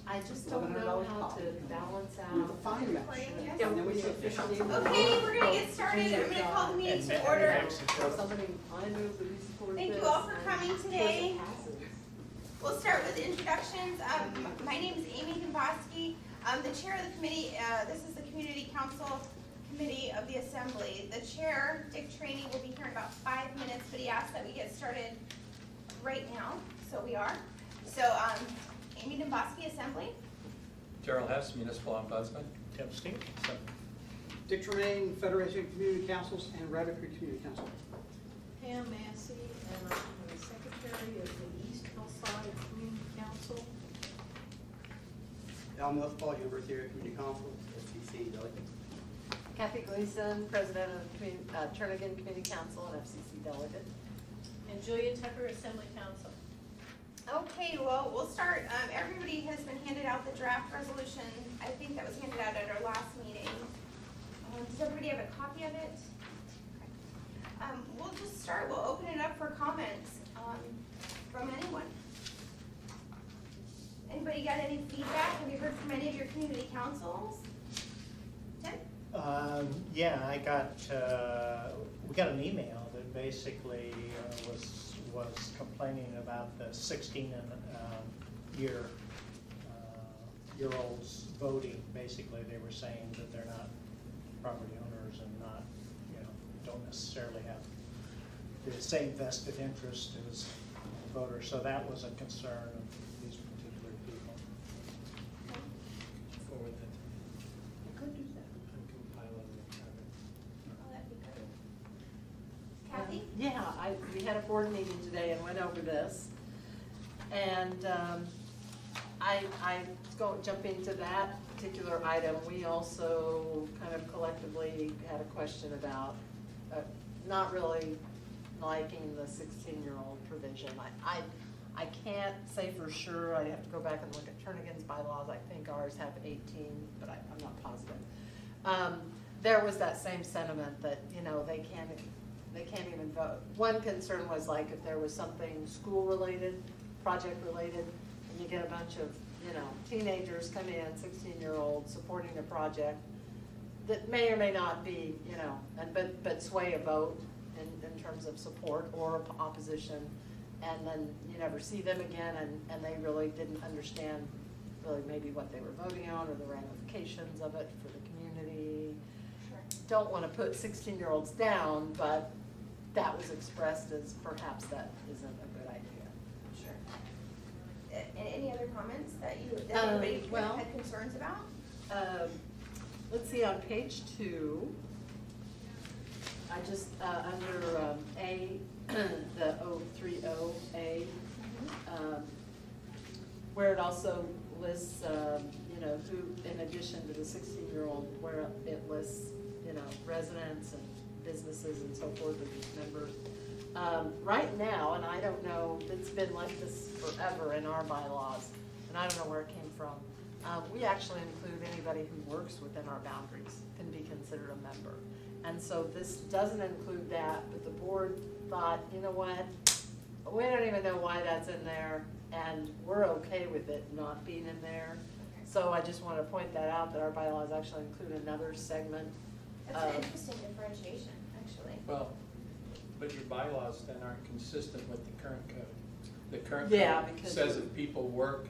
I just don't know how to balance We have to out. find that. Yes. And then we officially. Okay, we're gonna get started. I'm gonna call the meeting to order. Somebody, I move that we support this. Thank you all for and coming of course today. it passes. We'll start with introductions. My name is Amy Domboski. I'm the chair of the committee. This is the Community Council Committee of the Assembly. The chair, Dick Trainey, will be here in about 5 minutes, but he asked that we get started right now, so we are. So, Amy Domboski, Assembly. Gerald Hess, Municipal Ombudsman. Tim Steve. Dick Tremaine, Federation of Community Councils and Rabbit Creek Community Council. Pam Massey, and I'm the secretary of the East Hillside Community Council. Al Milthball, University Area Community Council, FCC delegate. Kathy Gleason, president of Turnagain Community Council and FCC delegate. And Julia Tucker, Assembly Council. Okay, well, we'll start. Everybody has been handed out the draft resolution. I think that was handed out at our last meeting. Does everybody have a copy of it? We'll just start. We'll open it up for comments from anyone. Anybody got any feedback? Have you heard from any of your community councils? Tim? Yeah, we got an email that basically was complaining about the 16 year olds voting. Basically, they were saying that they're not property owners and not, don't necessarily have the same vested interest as voters. So that was a concern of these particular people. Forward that. I could do that. I'm compiling the Oh, that'd be good. Kathy? Yeah, we had a board meeting today and went over this. And I go jump into that particular item. We also kind of collectively had a question about not really liking the 16-year-old provision. I can't say for sure. I have to go back and look at Turnagain's bylaws. I think ours have 18, but I'm not positive. There was that same sentiment that, they can't even vote. One concern was like if there was something school-related, project-related, and you get a bunch of, teenagers come in, 16-year-olds supporting a project that may or may not be, but sway a vote in terms of support or opposition, and then you never see them again, and they really didn't understand really maybe what they were voting on or the ramifications of it for the community. Sure. Don't want to put 16-year-olds down, but that was expressed as perhaps that isn't a good idea. Sure. Any other comments that anybody well, had concerns about? Let's see, on page 2, I just, under A, the 030A, where it also lists, who, in addition to the 16-year-old, where it lists, residents and businesses and so forth of these members. Right now, and I don't know, it's been like this forever in our bylaws, and I don't know where it came from. We actually include anybody who works within our boundaries can be considered a member. And so this doesn't include that, but the board thought, you know what, we don't even know why that's in there, and we're okay with it not being in there. So I just want to point that out, that our bylaws actually include another segment. That's an interesting differentiation, actually. Well, but your bylaws then aren't consistent with the current code. The current code says if people work,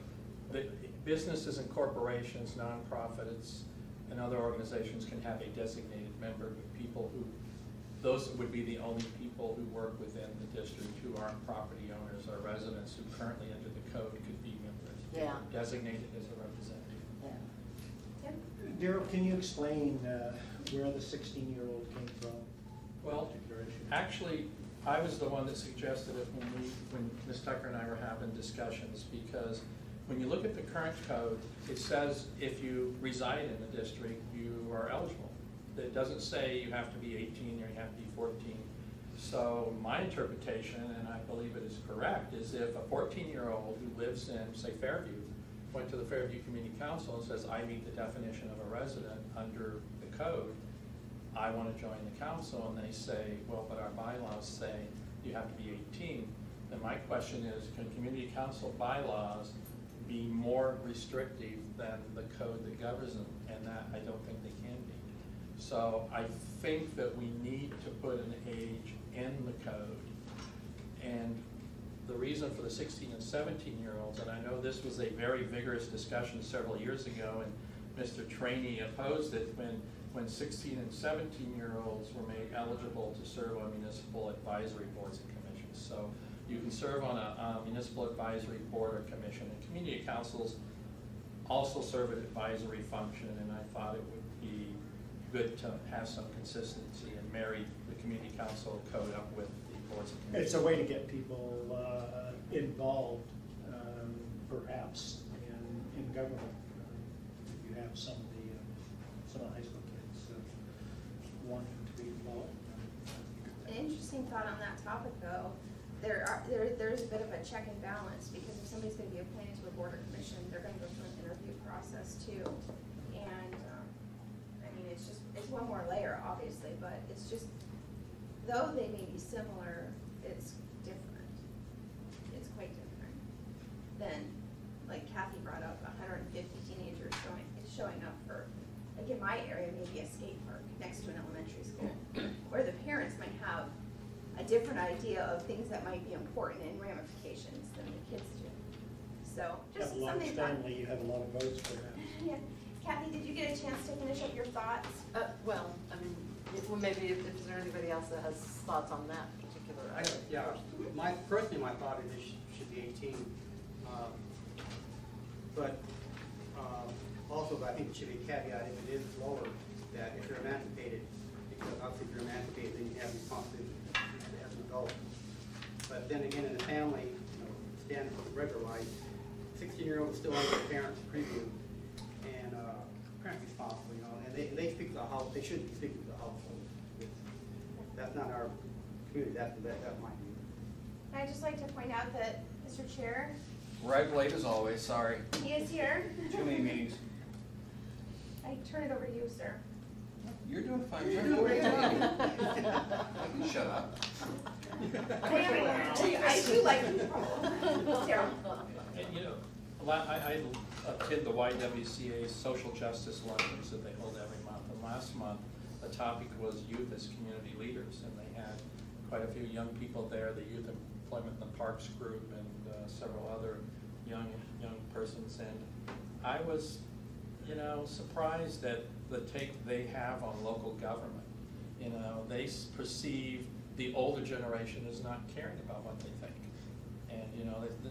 the businesses and corporations, nonprofits, and other organizations can have a designated member with people who, those would be the only people who work within the district who aren't property owners or residents who currently under the code could be members. Yeah. Designated as a representative. Yeah. Tim? Daryl, can you explain where the 16-year-old came from? Well, actually, I was the one that suggested it when Ms. Tucker and I were having discussions, because when you look at the current code, it says if you reside in the district, you are eligible. It doesn't say you have to be 18 or you have to be 14. So my interpretation, and I believe it is correct, is if a 14-year-old who lives in, say, Fairview, went to the Fairview Community Council and says, I meet the definition of a resident under the code, I want to join the council, and they say, well, but our bylaws say you have to be 18. Then my question is, can community council bylaws be more restrictive than the code that governs them, and that I don't think they can be. So I think that we need to put an age in the code. And the reason for the 16 and 17-year-olds, and I know this was a very vigorous discussion several years ago, and Mr. Trainee opposed it when 16 and 17-year-olds were made eligible to serve on municipal advisory boards and commissions. So you can serve on a municipal advisory board or commission, and community councils also serve an advisory function, and I thought it would be good to have some consistency and marry the community council code up with the boards and commissions. It's a way to get people involved, perhaps, in government. You have some of the high school kids wanting to be involved. An interesting thought on that topic, though, there's a bit of a check and balance, because if somebody's going to be appointed to a board or commission, they're going to go through an interview process too. And I mean, it's one more layer, obviously, but it's just, though they may be similar, it's different. It's quite different than, like Kathy brought up, 150 teenagers showing up for, like in my area, maybe a skate park next to an elementary school, where the parents might have a different idea of things that might be important and ramifications than the kids do. So You just have a large something to talk. family, you have a lot of votes perhaps. Yeah. Kathy, did you get a chance to finish up your thoughts? Well, I mean, well, maybe if there's anybody else that has thoughts on that particular item. Yeah, personally, my thought is it should be 18. But also, I think it should be a caveat if it is lower, that if you're emancipated, because obviously if you're emancipated, then you have responsibility as an adult. But then again, in the family, standing for the regular life, 16-year-old is still under the parents' preview and parent responsible, and they speak to the house. They shouldn't be speaking to the household. That's not our community. That's my view. I'd just like to point out that, Mr. Chair, Right late as always, sorry. he is here. Too many meetings. I turn it over to you, sir. You're doing a fine job. I can shut up. I do like control. Sarah. And you know, I attend the YWCA social justice luncheons that they hold every month. And last month, the topic was youth as community leaders, and they had quite a few young people there, the Youth Employment in the Parks group, and several other young persons. And I was, surprised at the take they have on local government. They perceive the older generation as not caring about what they think. And,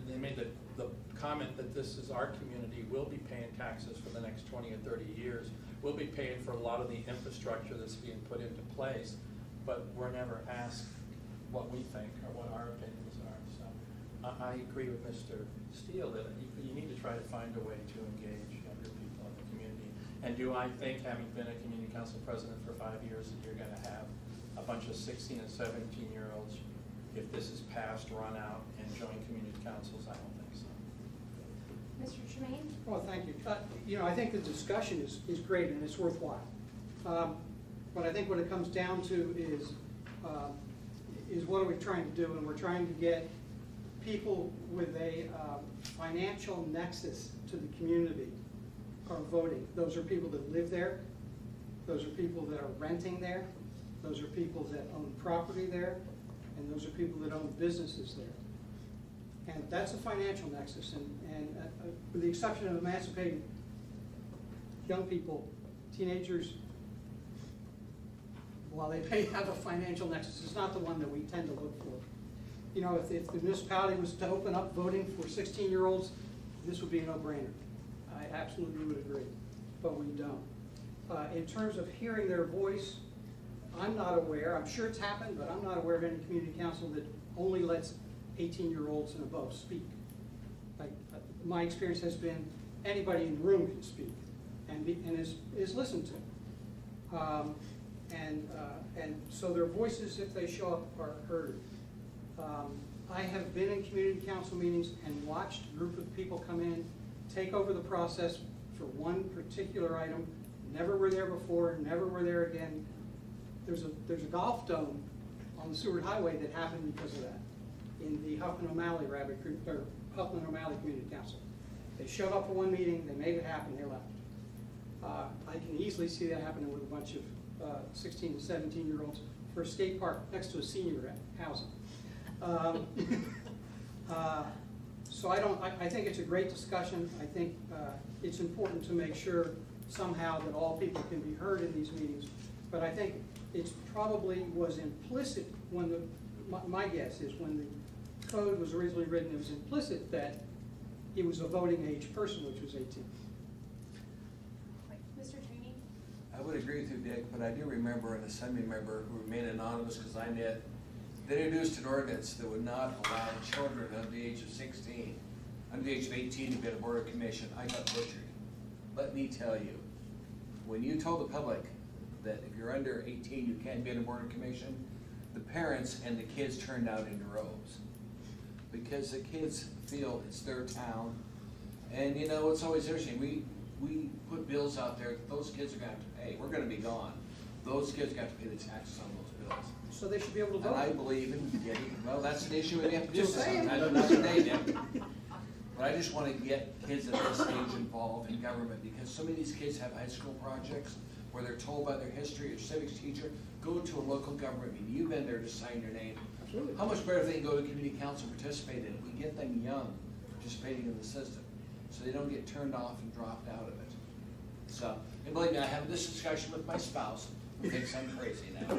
they made the comment that this is our community, we'll be paying taxes for the next 20 or 30 years. We'll be paying for a lot of the infrastructure that's being put into place, but we're never asked what we think or what our opinions are. So I agree with Mr. Steele that you need to try to find a way to engage younger people in the community. And do I think, having been a community council president for 5 years, that you're going to have a bunch of 16 and 17-year-olds, if this is passed, run out and join community councils? I don't think so. Mr. Tremaine? Well, thank you. I think the discussion is great and it's worthwhile. But I think what it comes down to is what are we trying to do? And we're trying to get people with a financial nexus to the community are voting. Those are people that live there. Those are people that are renting there. Those are people that own property there. And those are people that own businesses there. And that's a financial nexus. And with the exception of emancipated young people, teenagers, while they may have a financial nexus, it's not the one that we tend to look for. If the municipality was to open up voting for 16-year-olds, this would be a no-brainer. I absolutely would agree, but we don't. In terms of hearing their voice, I'm not aware, I'm sure it's happened, but I'm not aware of any community council that only lets 18-year-olds and above speak. My experience has been anybody in the room can speak and is listened to. And so their voices, if they show up, are heard. I have been in community council meetings and watched a group of people come in, take over the process for one particular item, never were there before, never were there again. There's a golf dome on the Seward Highway that happened because of that in the Huffman O'Malley Community Council. They showed up for one meeting, they made it happen, they left. I can easily see that happening with a bunch of 16 to 17-year-olds for a skate park next to a senior housing. So I think it's a great discussion. I think it's important to make sure somehow that all people can be heard in these meetings. But I think it's probably was implicit when my guess is when the code was originally written, it was implicit that he was a voting age person, which was 18. Mr. Trini? I would agree with you, Dick, but I do remember an assembly member who remained anonymous because I did. They introduced an ordinance that would not allow children under the age of 16, under the age of 18 to be on a board of commission. I got butchered. Let me tell you, when you told the public that if you're under 18 you can't be on a board of commission, the parents and the kids turned out in droves. Because the kids feel it's their town. And you know, it's always interesting. We put bills out there that those kids are gonna have to pay. We're gonna be gone. Those kids are gonna have to pay the taxes on those bills. So they should be able to vote. And I believe in getting, well, that's an issue we have to do Just saying. sometime, not today, Dick. But I just want to get kids at this age involved in government, because so many of these kids have high school projects where they're told by their history or civics teacher, go to a local government meeting. You've been there to sign your name. Absolutely. How much better if they can go to community council and participate in it? We get them young, participating in the system, so they don't get turned off and dropped out of it. So, and believe me, I have this discussion with my spouse, who thinks I'm crazy now.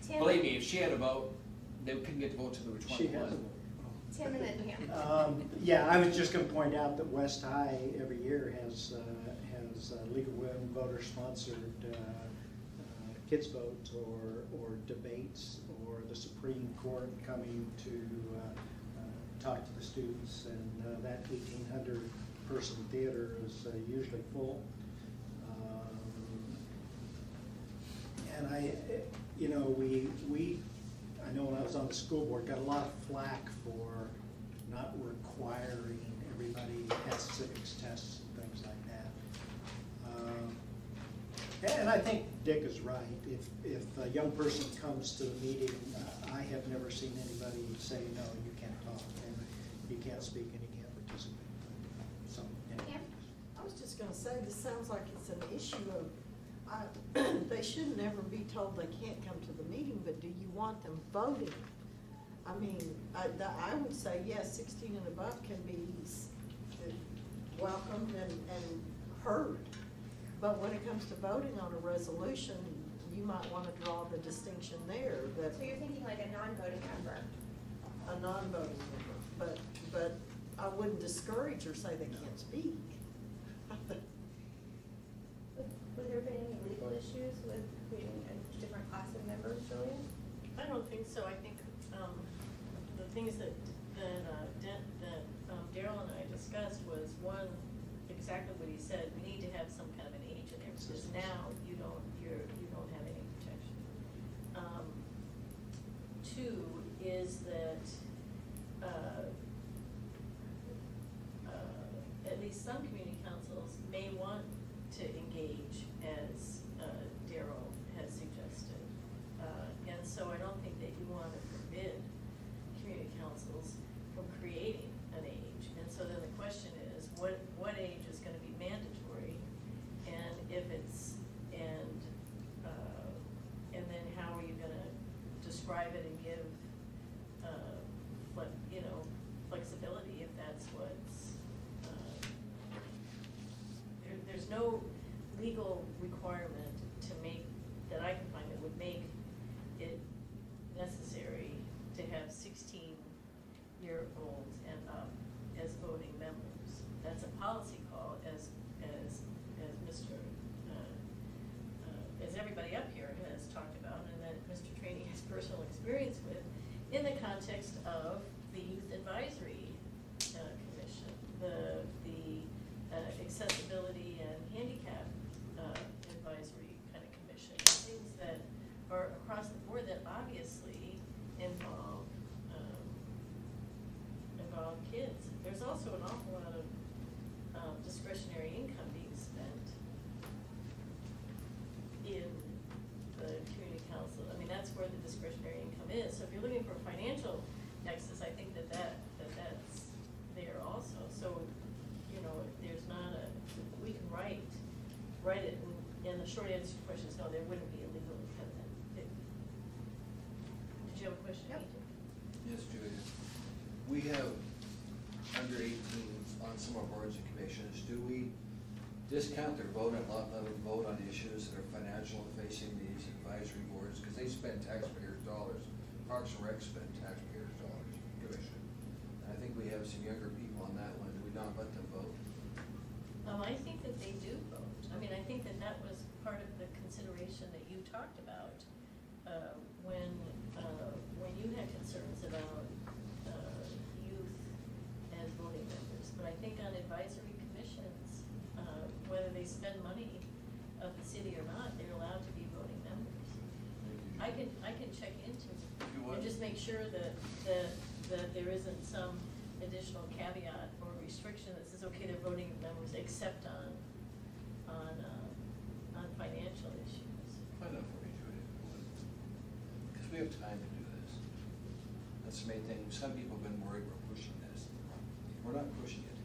Tim? Believe me, if she had a vote, they couldn't get to vote till they were She 21. has a vote. Tim and then Pam. Yeah, I was just gonna point out that West High every year has League of Women voter-sponsored kids votes or debates, or the Supreme Court coming to talk to the students, and that 1,800-person theater is usually full. And I know when I was on the school board, got a lot of flack for not requiring everybody has civics tests and things like that. And I think Dick is right. If a young person comes to the meeting, I have never seen anybody say, no, you can't talk, and you can't speak, and you can't participate. So, anyway. Pam? I was just gonna say, this sounds like it's an issue of, they should never be told they can't come to the meeting, but do you want them voting? I mean, I would say, yes, 16 and above can be welcomed and heard. But when it comes to voting on a resolution, you might want to draw the distinction there that So you're thinking like a non-voting member? a non-voting member, but I wouldn't discourage or say they can't speak. Would there have been any legal issues with creating a different class of members, Julia? I don't think so. I think the things that Daryl and I discussed was, one, exactly what he said, we need to have some kind of an age in there, because now you don't have any protection. Two is that at least some community councils may want to engage, as Daryl has suggested. And so I don't think that you want to forbid community councils from creating an age. And so then the question is, what age is going to be mandatory? And if it's, and then how are you going to describe it and give, flexibility if that's what's, there's no legal requirement to make, that I can find, that would make it necessary to have 16-year-olds and up as voting members. That's a policy call, as Mr. As everybody up here has talked about, and that Mr. Traney has personal experience with, in the context of the Youth Advisory Commission, the accessibility and handicap advisory kind of commission, things that are across the board that obviously involve kids. There's also an awful lot of discretionary income being spent in the community council. I mean, that's where the discretionary income is. So if you're looking for financial write it, and the short answer to your question is no, there wouldn't be a legal impediment. Did you have a question? Yep. Yes, Julia. We have under 18s on some of our boards and commissions. Do we discount their vote and not let them vote on issues that are financial facing these advisory boards? Because they spend taxpayers' dollars. Parks and Rec spend taxpayers' dollars, commission. And I think we have some younger people on that one. Do we not let them vote? I think that they do vote. I mean, I think that that was part of the consideration that you talked about when you had concerns about youth as voting members. But I think on advisory commissions, whether they spend money of the city or not, they're allowed to be voting members. I can check into and just make sure that there isn't some additional caveat or restriction that says, okay, they're voting members except on financial issues. Find out for me, Julia, if you would. Because we have time to do this. That's the main thing. Some people have been worried we're pushing this. We're not pushing it.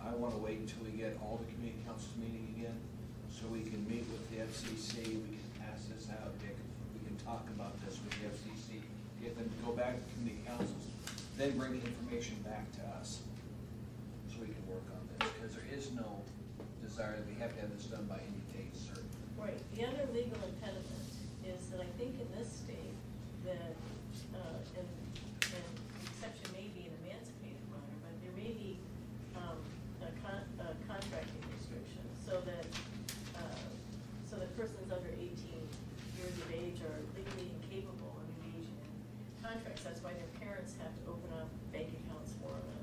I want to wait until we get all the community councils meeting again, so we can meet with the FCC, we can pass this out, Dick. We can talk about this with the FCC, get them to go back to community councils, then bring the information back to us, so we can work on this, because there is no desire that we have to have this done by any date certain. Right. The other legal impediment is that I think in this state that, and the exception may be an emancipated minor, but there may be a contracting restriction so that persons under 18 years of age are legally incapable of engaging in contracts. That's why their parents have to open up bank accounts for them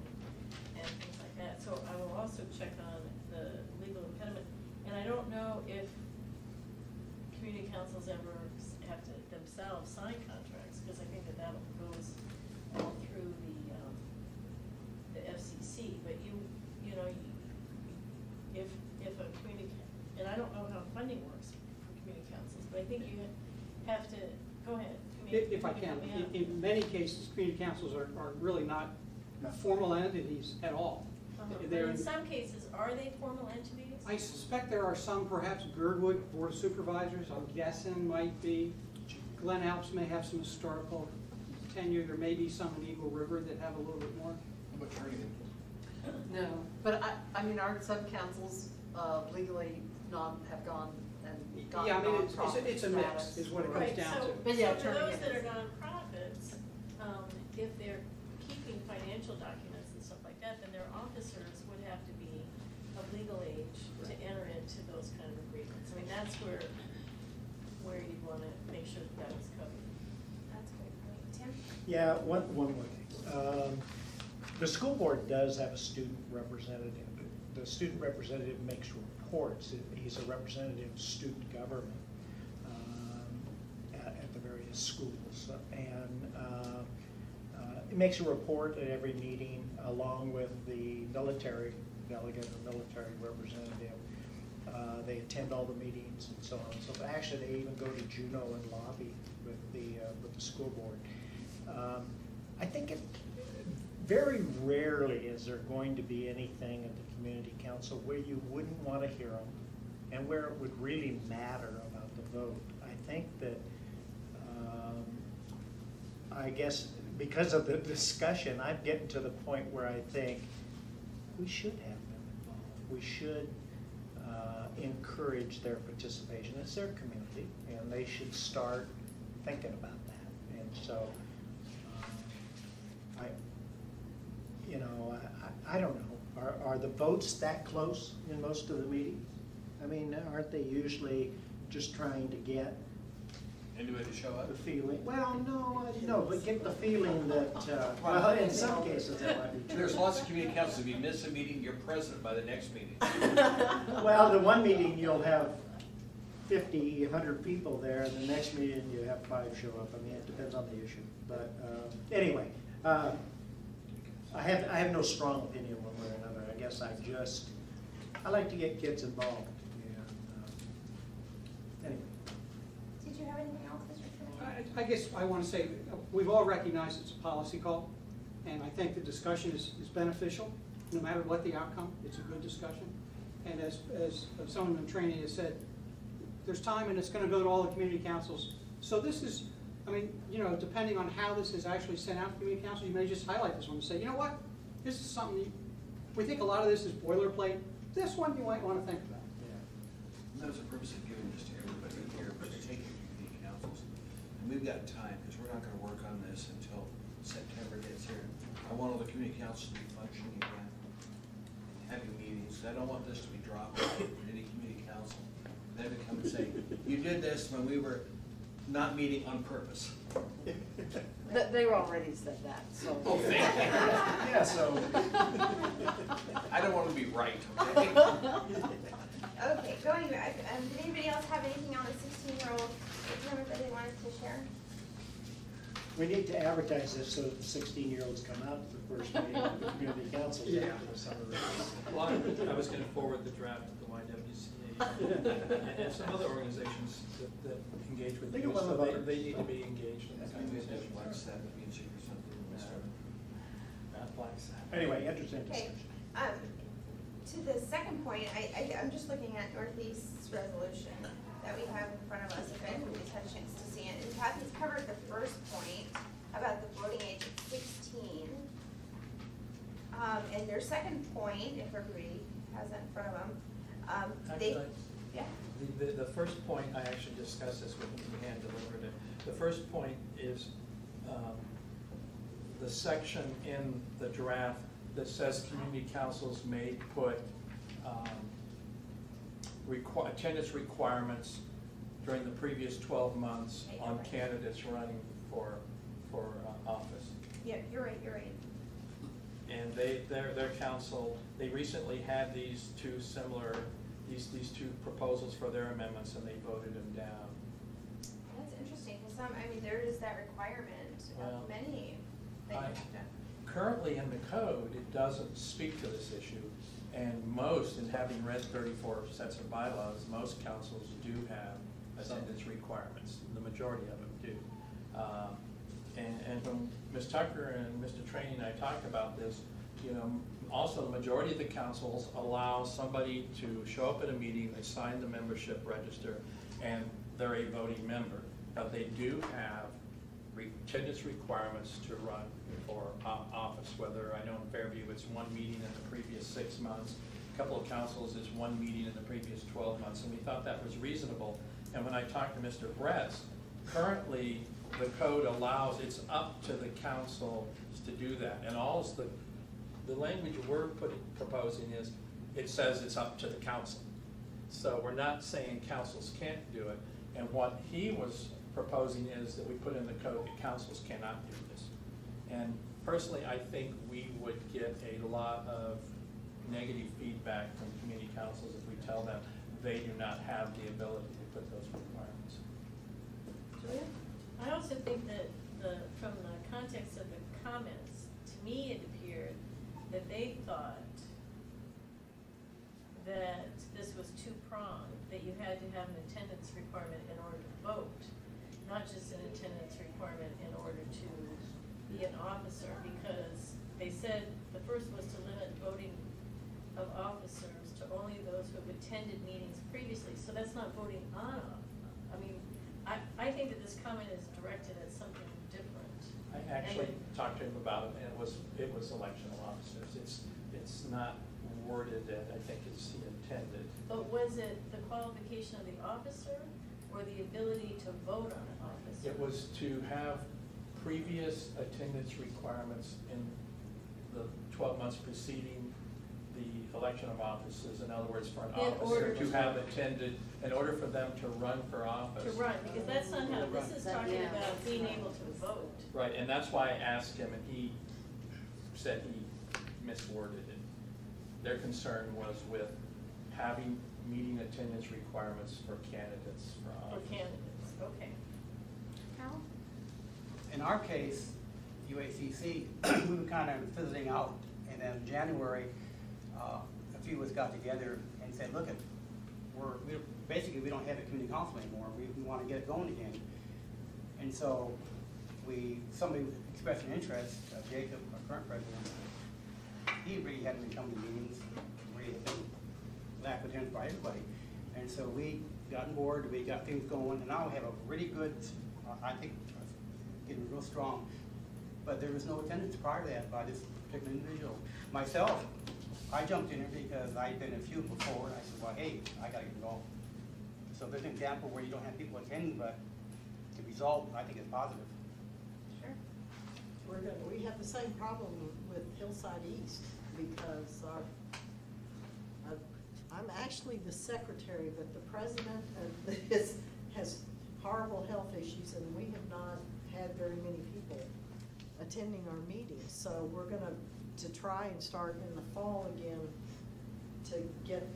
and things like that. So I will also check on the legal impediment. And I don't know if community councils ever have to themselves sign contracts, because I think that goes all through the FCC. But you know, if a community, and I don't know how funding works for community councils, but I think you have to, go ahead. If I can, in many cases, community councils are really not formal entities at all. But in some cases, are they formal entities? I suspect there are some, perhaps Girdwood Board of Supervisors, I'm guessing might be. Glen Alps may have some historical tenure. There may be some in Eagle River that have a little bit more. How about Trinity? No, but I mean, aren't some councils legally have gone and gotten Yeah, I mean, nonprofit it's a mix, status? is what it comes Right, down to. But yeah, so for turning those it that are into- nonprofits, if they're keeping financial documents and stuff like that, then their officers would have to be of legal age to enter into those kind of agreements. I mean, that's where you'd want to make sure that was covered. That's a great point. Tim? Yeah, one more thing. The school board does have a student representative. The student representative makes reports. He's a representative of student government at the various schools. And he makes a report at every meeting along with the military delegate or military representative. They attend all the meetings and so on. So actually, they even go to Juneau and lobby with the school board. I think very rarely is there going to be anything at the community council where you wouldn't want to hear them and where it would really matter about the vote. I think that, I guess because of the discussion, I'm getting to the point where I think we should have them involved. We should encourage their participation. It's their community, and they should start thinking about that. And so, I don't know. Are the votes that close in most of the meetings? I mean, aren't they usually just trying to get Anybody to show up? the feeling? Well, no, but get the feeling that, well, in some cases that might be true. There's lots of community councils. If you miss a meeting, you're present by the next meeting. Well, the one meeting you'll have 50, 100 people there, and the next meeting you have 5 show up. I mean, it depends on the issue. But anyway, I have no strong opinion one way or another. I guess I like to get kids involved. Anyway. Did you have anything else, Mr. Tremaine? I guess I want to say, we've all recognized it's a policy call, and I think the discussion is beneficial, no matter what the outcome. It's a good discussion. And as someone in training has said, there's time and it's gonna go to all the community councils. So this is, I mean, you know, depending on how this is actually sent out to community council, you may just highlight this one and say, you know what? This is something, we think a lot of this is boilerplate. This one you might wanna think about. And that was the purpose of giving this to everybody here, particularly community councils. And we've got time, because we're not gonna work on this until September gets here. I want all the community councils to be functioning again, having meetings. I don't want this to be dropped in any community council. They would come and say, you did this when we were not meeting on purpose. They already said that, so. Oh, thank you. Yeah, so, I don't want to be right, okay? Okay, going back, did anybody else have anything on the 16-year-old agreement that they wanted to share? we need to advertise this so that the 16-year-olds come out to the first meeting of the community council. Yeah. Well, I was gonna forward the draft to the YWCA and some other organizations that engage with Think youth, of one so of others. they need to be engaged in this Maybe it's conversation. like 7 music or something. Not Black Sabbath. Anyway, interesting Okay, discussion. to the second point, I'm just looking at Northeast's resolution that we have in front of us, if anybody's had a chance to see it. And Kathy's covered the first point about the voting age at 16. And their second point, if everybody has that in front of them, they, Actually, yeah, The first point, I actually discussed this with him, we hand delivered it. The first point is the section in the draft that says community councils may put attendance requirements during the previous 12 months on candidates running for office. yeah, you're right. And their council, they recently had these two two proposals for their amendments, and they voted them down. That's interesting, because there is that requirement Well, of many that you have to. Currently in the code, it doesn't speak to this issue, and most, and having read 34 sets of bylaws, most councils do have attendance requirements. The majority of them do. And when Ms. Tucker and Mr. Trainey and I talked about this, you know, also the majority of the councils allow somebody to show up at a meeting, they sign the membership register, and they're a voting member. But they do have attendance requirements to run for office, whether I know in Fairview it's one meeting in the previous 6 months, a couple of councils is one meeting in the previous 12 months, and we thought that was reasonable. And when I talked to Mr. Bretz, currently the code allows, it's up to the council to do that. And all the language we're proposing is, it says it's up to the council. So we're not saying councils can't do it. And what he was proposing is that we put in the code that councils cannot do this. And personally, I think we would get a lot of negative feedback from community councils if we tell them they do not have the ability to put those requirements. Julia? I also think that from the context of the comments, to me it appeared that they thought that this was two-pronged, that you had to have an attendance requirement in order to vote, not just an attendance requirement in order to be an officer, because they said the first was to limit voting of officers to only those who have attended meetings previously, so that's not voting on. I think that this comment is directed at something different. I actually talked to him about it, and it was election of officers. It's not worded that I think it's intended. But was it the qualification of the officer or the ability to vote on an officer? It was to have previous attendance requirements in the 12 months preceding the election of officers. In other words, for an officer to have attended, in order for them to run for office. To run, because that's not how, this is talking about being able to vote. Right, and that's why I asked him, and he said he misworded it. Their concern was with having meeting attendance requirements for candidates for For office. candidates, okay. Carol? In our case, UACC, we were kind of fizzling out, and then in January, a few of us got together and said, look, basically we don't have a community council anymore. We want to get it going again. And so somebody expressed an interest, Jacob, our current president. He really hadn't been coming to meetings, really lack of attendance by everybody. And so we got on board, we got things going, and now we have a really good, I think, getting real strong. But there was no attendance prior to that by this particular individual. Myself, I jumped in it because I'd been a few before, and I said, well, hey, I gotta get involved. So there's an example where you don't have people attending, but the result, I think, is positive. Sure. We have the same problem with Hillside East because I'm actually the secretary, but the president has horrible health issues, and we have not had very many people attending our meetings. So we're gonna try and start in the fall again to get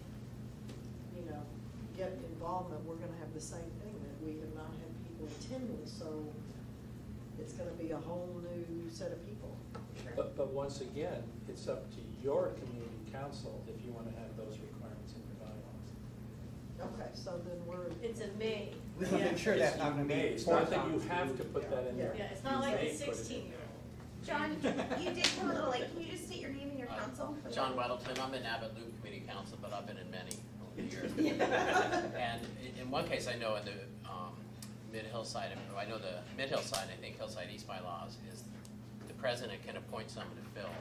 involvement. We're gonna have the same thing, that we have not had people attending, so it's gonna be a whole new set of people. But once again, it's up to your community council if you want to have those requirements in your bylaws. Okay, so then It's a may. We want to make sure that's not gonna be. It's not that you have to put that in there. Yeah, it's not like You a may put it in. 16-year-old. John, you did come a little late. Can you just state your name and your council? John Weddleton, I'm in Abbott Loop Committee Council, but I've been in many over the years. And in one case, I know in the Mid-Hillside, I know the Mid-Hillside, I think Hillside East bylaws is the president can appoint someone to fill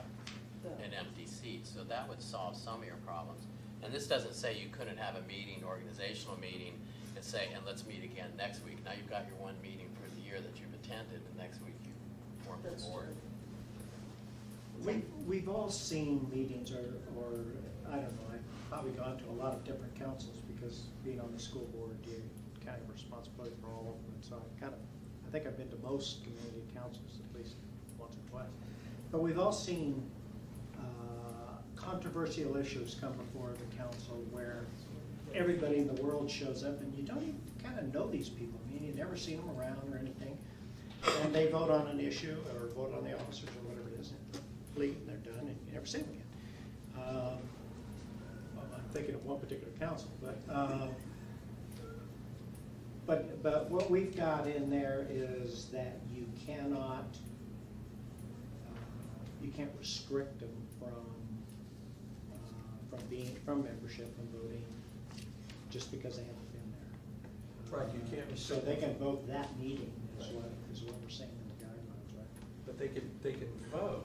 an empty seat, so that would solve some of your problems. And this doesn't say you couldn't have a meeting, organizational meeting, and say, and let's meet again next week. Now you've got your one meeting for the year that you've attended, and next week you form the That's board. true. We've all seen meetings, or I don't know, I've probably gone to a lot of different councils because being on the school board, you kind of responsibility for all of them. And so I think I've been to most community councils at least once or twice. But we've all seen controversial issues come before the council where everybody in the world shows up and you don't even kind of know these people. I mean, you never seen them around or anything. And they vote on an issue or vote on the officers or whatever it is, and leave, and they're done, and you never see them again. Well, I'm thinking of one particular council, but what we've got in there is that you can't restrict them from membership and voting just because they haven't been there. Right, you can't So restrict they them. can vote that meeting is what we're saying in the guidelines, right? But they can vote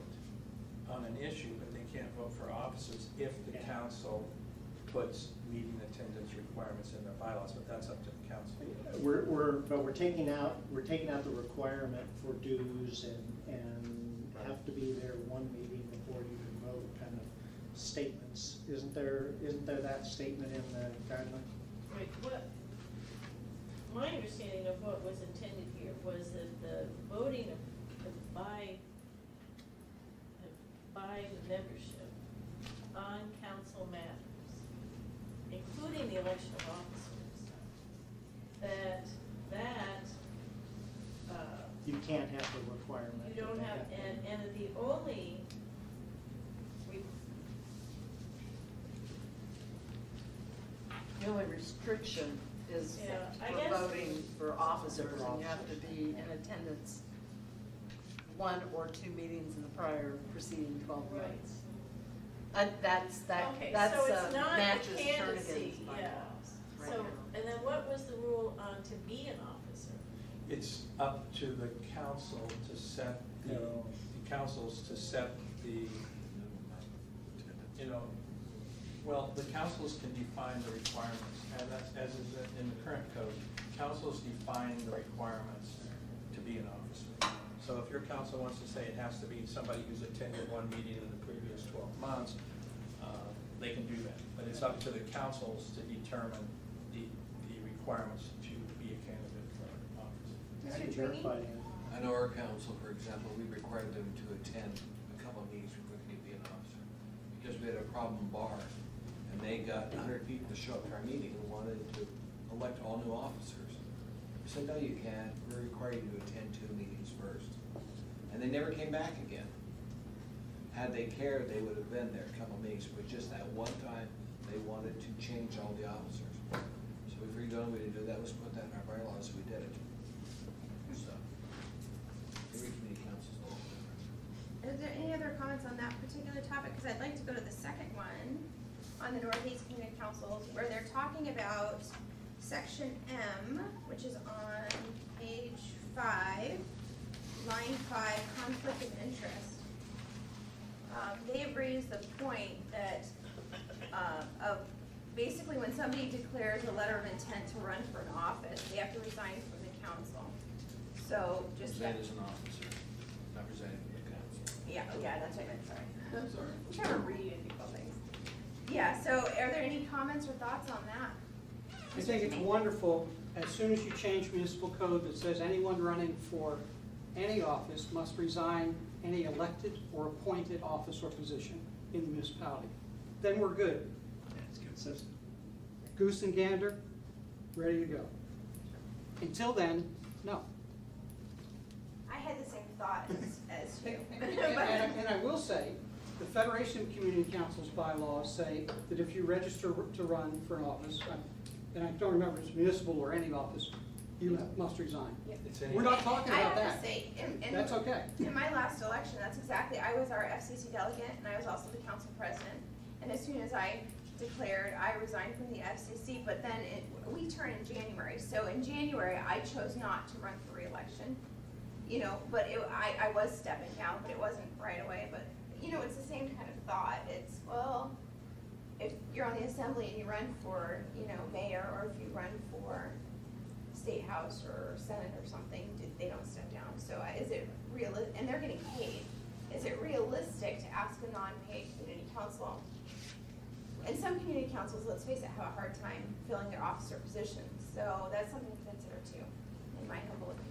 on an issue, but they can't vote for officers if the Yeah. council puts meeting attendance requirements in their bylaws, but that's up to the council. We're taking out the requirement for dues and have to be there one meeting before you can vote kind of statements. Isn't there that statement in the guidelines? Right, my understanding of what was intended here was that the voting by the membership on council matters, including the election of officers, that You can't have the requirement. you don't have, and the only The only restriction is Yeah, I for guess- voting for officers, and you have to be in attendance 1 or 2 meetings in the prior preceding 12 Right. months. That's Okay, so it's not matches the candidacy, Jernigan's yeah. bylaws right So, now. and then what was the rule on to be an officer? It's up to the council to set the councils to set the, well, the councils can define the requirements, and that's, as is in the current code, councils define the requirements to be an officer. So if your council wants to say it has to be somebody who's attended one meeting in the previous 12 months, they can do that. But it's up to the councils to determine the requirements to be a candidate for office. How do you verify that? I know our council, for example, we required them to attend a couple of meetings before they could be an officer. Because we had a problem bar, and they got 100 people to show up to our meeting and wanted to elect all new officers. We said, no, you can't, we're requiring you to attend 2 meetings first. And they never came back again. Had they cared, they would have been there a couple of meetings, but just that one time, they wanted to change all the officers. So we figured the only way to do that was put that in our bylaws, so we did it. So, every community council is a little different. Is there any other comments on that particular topic? Because I'd like to go to the second one on the Northeast Community Councils where they're talking about section M, which is on page 5, line 5, conflict of interest. They have raised the point that of basically when somebody declares a letter of intent to run for an office, they have to resign from the council. So just Resign as an officer, not resigning from the council. yeah, that's what I meant, sorry. I'm sorry. I'm trying to read and do things. Yeah, so are there any comments or thoughts on that? I think it's wonderful, as soon as you change municipal code that says anyone running for any office must resign any elected or appointed office or position in the municipality. Then we're good. It's consistent. Goose and gander, ready to go. Until then, no. I had the same thought as you. And I will say, the Federation of Community Councils bylaws say that if you register to run for an office, and I don't remember if it's municipal or any office, you must resign. It's any- We're not talking I about have that. to say, That's okay. in my last election, that's exactly, I was our FCC delegate and I was also the council president. And as soon as I declared, I resigned from the FCC, but then we turn in January. So in January, I chose not to run for reelection. You know, but I was stepping down, but it wasn't right away. But, you know, it's the same kind of thought. It's, well, if you're on the assembly and you run for, you know, mayor, or if you run for state house or senate or something, they don't step down. So is it realistic, and they're getting paid, is it realistic to ask a non-paid community council? And some community councils, let's face it, have a hard time filling their officer positions. So that's something to consider too, in my humble opinion.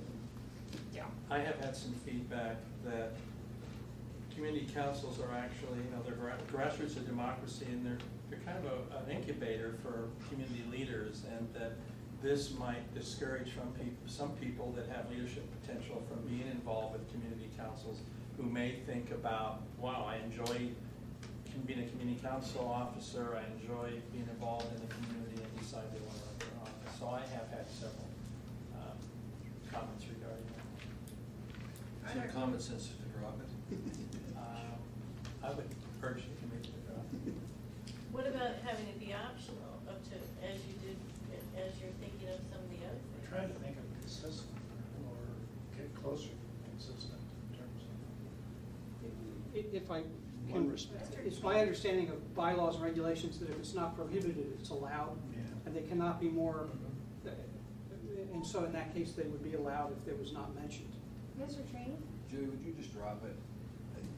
Yeah. I have had some feedback that community councils are actually, you know, they're grassroots of democracy, and they're kind of an incubator for community leaders, and that this might discourage some people that have leadership potential from being involved with community councils, who may think about, wow, I enjoy being a community council officer, I enjoy being involved in the community, and decide they want to run for an office. So I have had several comments regarding that. Is it common sense to drop it? I would urge the committee to drop it. What about having it be optional up to, as you did, as you're thinking of some of the other We're things? trying to think of consistent or get closer to consistent in terms of. If I One can, respect. it's my understanding of bylaws and regulations that if it's not prohibited, it's allowed. Yeah. And they cannot be more, and so in that case, they would be allowed if it was not mentioned. Mr. Trainee? Julie, would you just drop it?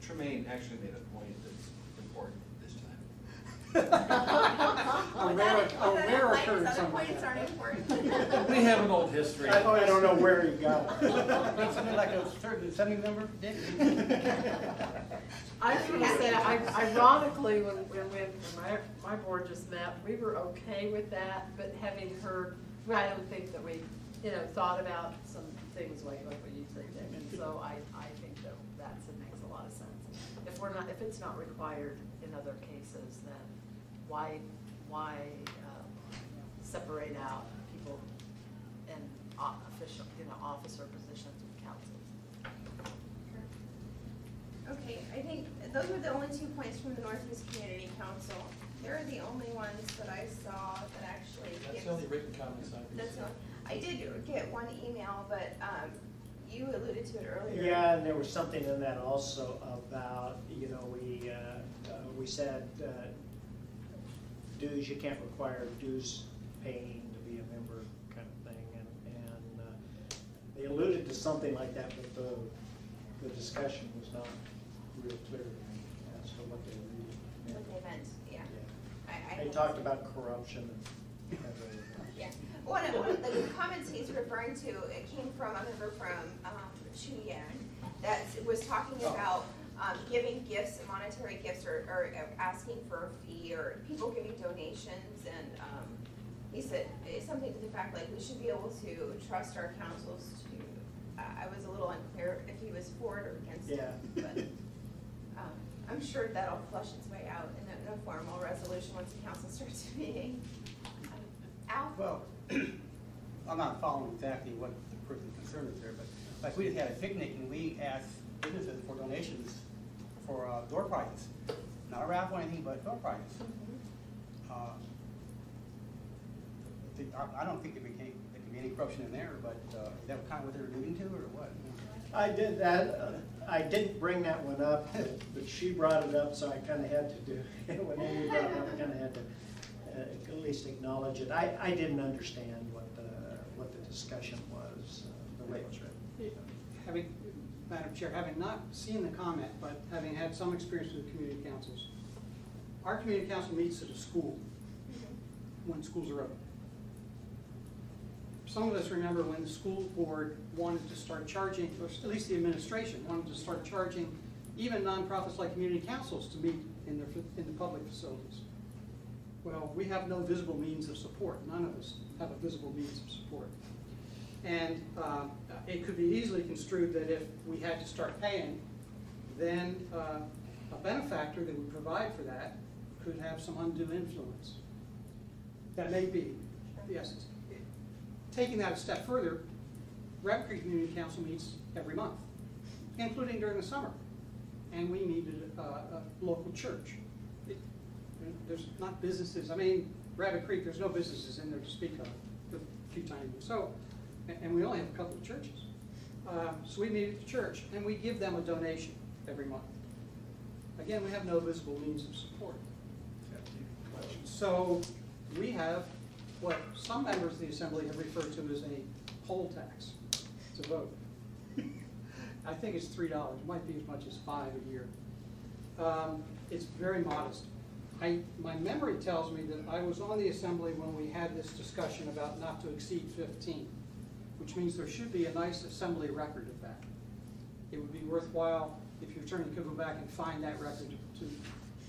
Tremaine actually made a point that's important this time. A rare occurrence. Other somewhere. points aren't important. We have an old history. I don't know where he got it. Something like a certain assembly member did. I was gonna say, ironically, when my board just met, we were okay with that, but having heard, I don't think that we, you know, thought about some things like what you said, Dick. And so I think that makes a lot of sense. If it's not required in other cases, then why separate out people in official, you know, officer positions with councils? Okay, I think those were the only 2 points from the Northeast Community Council. They're the only ones that I saw that actually. That's the only written comments I've That's received. I did get one email, but you alluded to it earlier. Yeah, and there was something in that also about, you know, we said dues, you can't require dues paying to be a member kind of thing, and they alluded to something like that, but the discussion was not real clear to me as to what they really meant. What they meant, yeah. Yeah. They talked about corruption and Yeah. One of the comments he's referring to, it came from a member from Chuyen that was talking about giving gifts, monetary gifts, or asking for a fee, or people giving donations, and he said something to the fact like we should be able to trust our councils to. I was a little unclear if he was for it or against it, but I'm sure that'll flush its way out in a formal resolution once the council starts meeting. Al? Well, I'm not following exactly what the person's concern is there, but like we just had a picnic and we asked businesses for donations for door prizes. Not a raffle or anything, but door prizes. I don't think there could be any corruption in there, but is that kind of what they're alluding to, or what? I did that, I didn't bring that one up, but she brought it up, so I kind of had to do it. When Amy brought it up, I kind of had to at least acknowledge it. I didn't understand what the discussion was, the way it was written. Having, Madam Chair, having not seen the comment, but having had some experience with community councils, our community council meets at a school when schools are open. Some of us remember when the school board wanted to start charging, or at least the administration wanted to start charging even nonprofits like community councils to meet in the public facilities. Well, we have no visible means of support. None of us have a visible means of support. And it could be easily construed that if we had to start paying, then a benefactor that would provide for that could have some undue influence. That may be, yes. Taking that a step further, Rapid Creek Community Council meets every month, including during the summer. And we meet at a local church. There's not businesses, I mean, Rapid Creek, there's no businesses in there to speak of, a few times. So, and we only have a couple of churches. So we meet at the church, and we give them a donation every month. Again, we have no visible means of support. So we have what some members of the Assembly have referred to as a poll tax to vote. I think it's $3. It might be as much as $5 a year. It's very modest. My memory tells me that I was on the Assembly when we had this discussion about not to exceed 15, which means there should be a nice Assembly record of that. It would be worthwhile if your attorney could go back and find that record.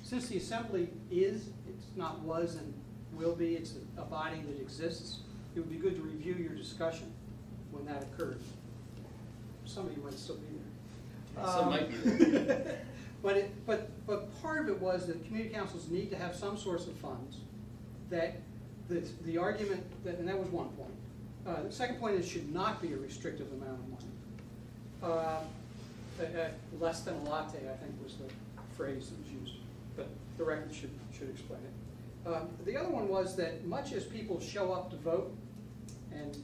Since the Assembly is, it's not was and will be, it's a body that exists, it would be good to review your discussion when that occurred. Some of you might still be there. Some might be there. But part of it was that community councils need to have some source of funds. That the argument that, and that was one point. The second point is should not be a restrictive amount of money. Less than a latte, I think, was the phrase that was used. But the record should explain it. The other one was that much as people show up to vote and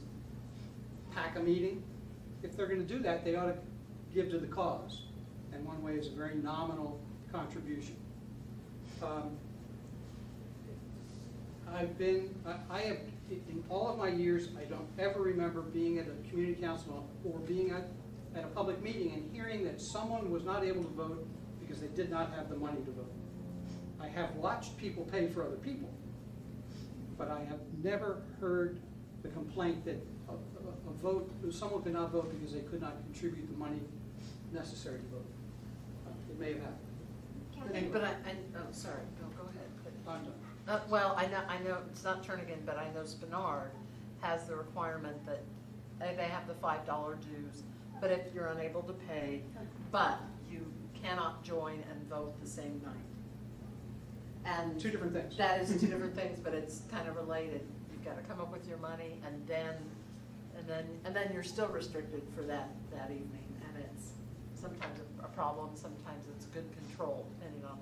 pack a meeting, if they're going to do that, they ought to give to the cause. And one way is a very nominal contribution. I have, in all of my years, I don't ever remember being at a community council or being at a public meeting and hearing that someone was not able to vote because they did not have the money to vote. I have watched people pay for other people, but I have never heard the complaint that someone could not vote because they could not contribute the money necessary to vote. It may have happened. But oh, sorry, no, go ahead. I'm done. Well, I know it's not Turnigan, but I know Spenard has the requirement that they have the $5 dues, but if you're unable to pay, but you cannot join and vote the same night. And Two different things. That is two different things, but it's kind of related. You've got to come up with your money, and then you're still restricted for that evening, and it's sometimes a problem. Sometimes it's good control, depending on,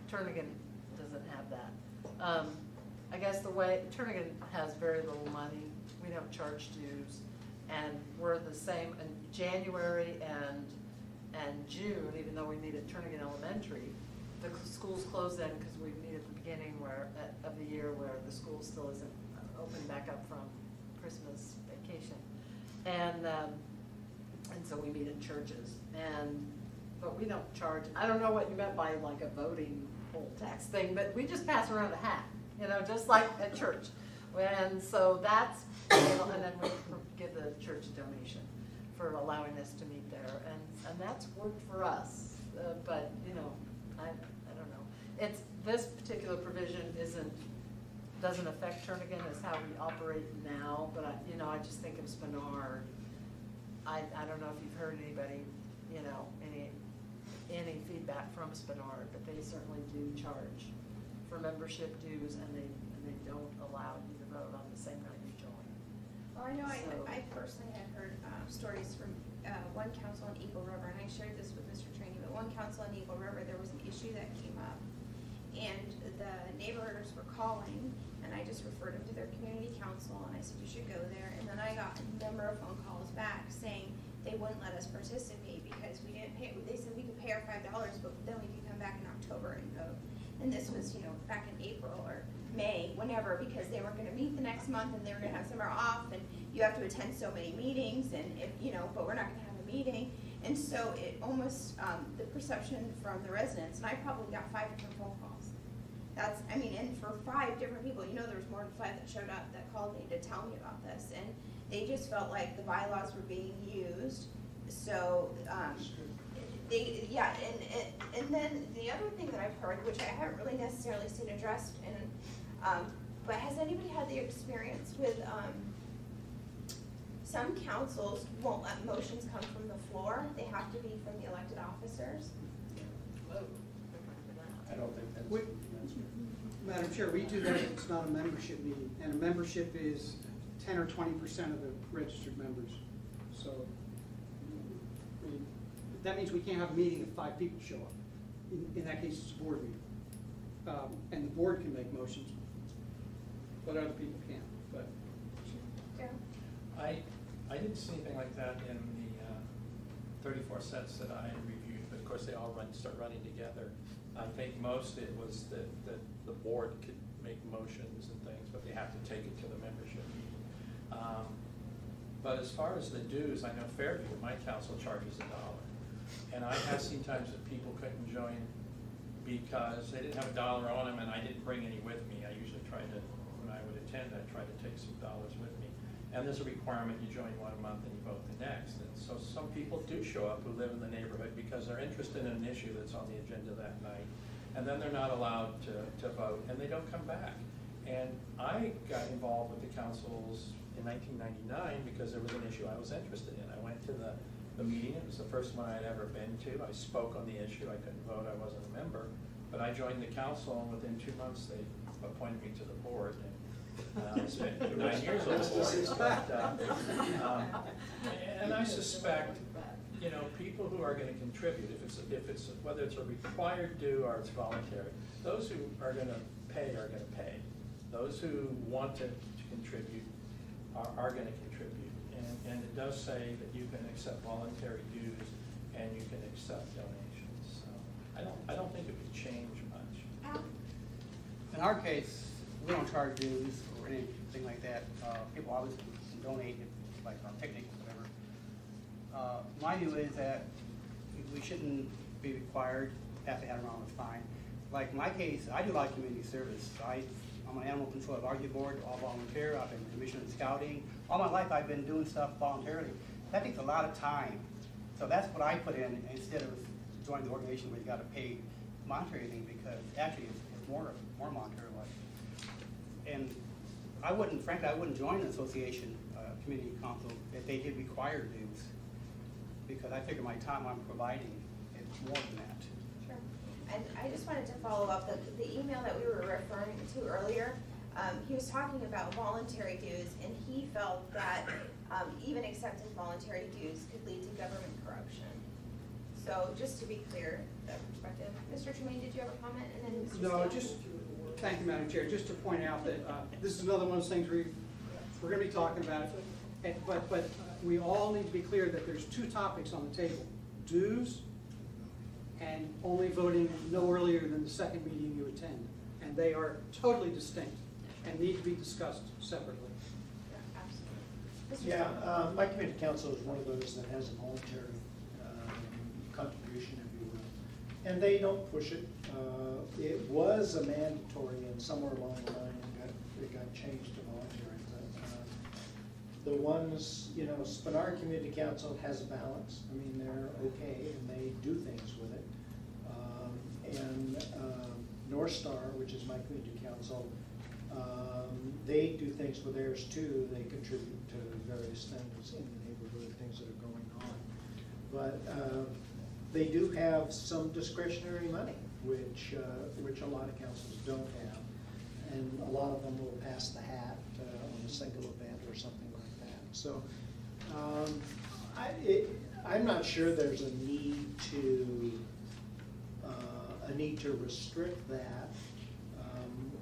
Turnigan doesn't have that. I guess the way Turnigan has very little money. We don't charge dues, and we're the same in January and June, even though we meet at Turnigan Elementary. The schools close then because we meet at the beginning of the year where the school still isn't open back up from Christmas vacation, and so we meet in churches. But we don't charge. I don't know what you meant by like a voting poll tax thing, but we just pass around a hat, just like at church. And so that's, and then we give the church a donation for allowing us to meet there, and that's worked for us. But I don't know. It's this particular provision doesn't affect Turnigan as how we operate now. But I just think of Spenard. I don't know if you've heard anybody, any feedback from Spenard, but they certainly do charge for membership dues, and they don't allow you to vote on the same night you join. Well, I know So- I personally have heard stories from one council in Eagle River, and I shared this with Mr. Trainee, but one council in Eagle River, there was an issue that came up, and the neighbors were calling, and I just referred them to their community council, and I said, you should go there. And then I got a number of phone calls back saying they wouldn't let us participate because we didn't pay, they said we could pay our $5, but then we could come back in October and vote. And this was, you know, back in April or May, whenever, because they weren't gonna meet the next month, and they were gonna have summer off, and you have to attend so many meetings, and if, you know, but we're not gonna have a meeting. And so it almost, the perception from the residents, and I probably got 5 different phone calls. That's, I mean, and for 5 different people, you know, there was more than 5 that showed up that called me to tell me about this, and they just felt like the bylaws were being used. So, they, yeah, and then the other thing that I've heard, which I haven't really necessarily seen addressed, and but has anybody had the experience with some councils won't let motions come from the floor? They have to be from the elected officers. Whoa. I don't think that's. We- Madam Chair, we do that, it's not a membership meeting, and a membership is 10 or 20% of the registered members. So, I mean, that means we can't have a meeting if 5 people show up. In that case, it's a board meeting. And the board can make motions, but other people can't, but. Yeah. I didn't see anything like that in the 34 sets that I reviewed, but of course they all start running together. I think most it was that the board could make motions and things, but they have to take it to the membership meeting. But as far as the dues, I know Fairview, my council charges $1. And I have seen times that people couldn't join because they didn't have $1 on them, and I didn't bring any with me. I usually try to, when I would attend, I try to take some dollars with me. And there's a requirement, you join one month and you vote the next. And so some people do show up who live in the neighborhood because they're interested in an issue that's on the agenda that night. And then they're not allowed to vote, and they don't come back. And I got involved with the councils in 1999 because there was an issue I was interested in. I went to the meeting, it was the first one I'd ever been to. I spoke on the issue, I couldn't vote, I wasn't a member. But I joined the council, and within 2 months, they appointed me to the board. And I spent 9 years on the board. But, and I suspect, you know, people who are going to contribute, if it's whether it's a required due or it's voluntary, those who are going to pay are going to pay. Those who want to contribute are going to contribute. And it does say that you can accept voluntary dues and you can accept donations. So I don't think it would change much. In our case, we don't charge dues or anything like that. People obviously can donate, like on picnic or whatever. My view is that we shouldn't be required, have to have around is fine. Like in my case, I do a lot of community service. I'm on animal control advisory board, all volunteer. I've been commissioner in scouting. All my life I've been doing stuff voluntarily. That takes a lot of time. So that's what I put in instead of joining the organization where you got to pay monetary thing, because actually it's more monetary like. And I wouldn't, frankly, I wouldn't join an association, community council if they did require dues, because I figure my time I'm providing is more than that. Sure. And I just wanted to follow up, the email that we were referring to earlier, he was talking about voluntary dues, and he felt that even accepting voluntary dues could lead to government corruption. So just to be clear, that perspective. Mr. Tremaine, did you have a comment? And then Mr. No, Steele? just, thank you, Madam Chair, just to point out that this is another one of those things we're going to be talking about it, but we all need to be clear that there's 2 topics on the table: dues and only voting no earlier than the second meeting you attend. And they are totally distinct and need to be discussed separately. Yeah, absolutely. Mr. Yeah, Steele? my community council is one of those that has a voluntary contribution, if you will. And they don't push it. It was a mandatory, and somewhere along the line it got changed to voluntary. But the ones, you know, Spanard Community Council has a balance. I mean, they're okay, and they do things with it. And North Star, which is my community council, they do things with theirs too. They contribute to various things in the neighborhood, things that are going on. But they do have some discretionary money, which a lot of councils don't have. And a lot of them will pass the hat on a single event or something like that. So I'm not sure there's a need to a need to restrict that.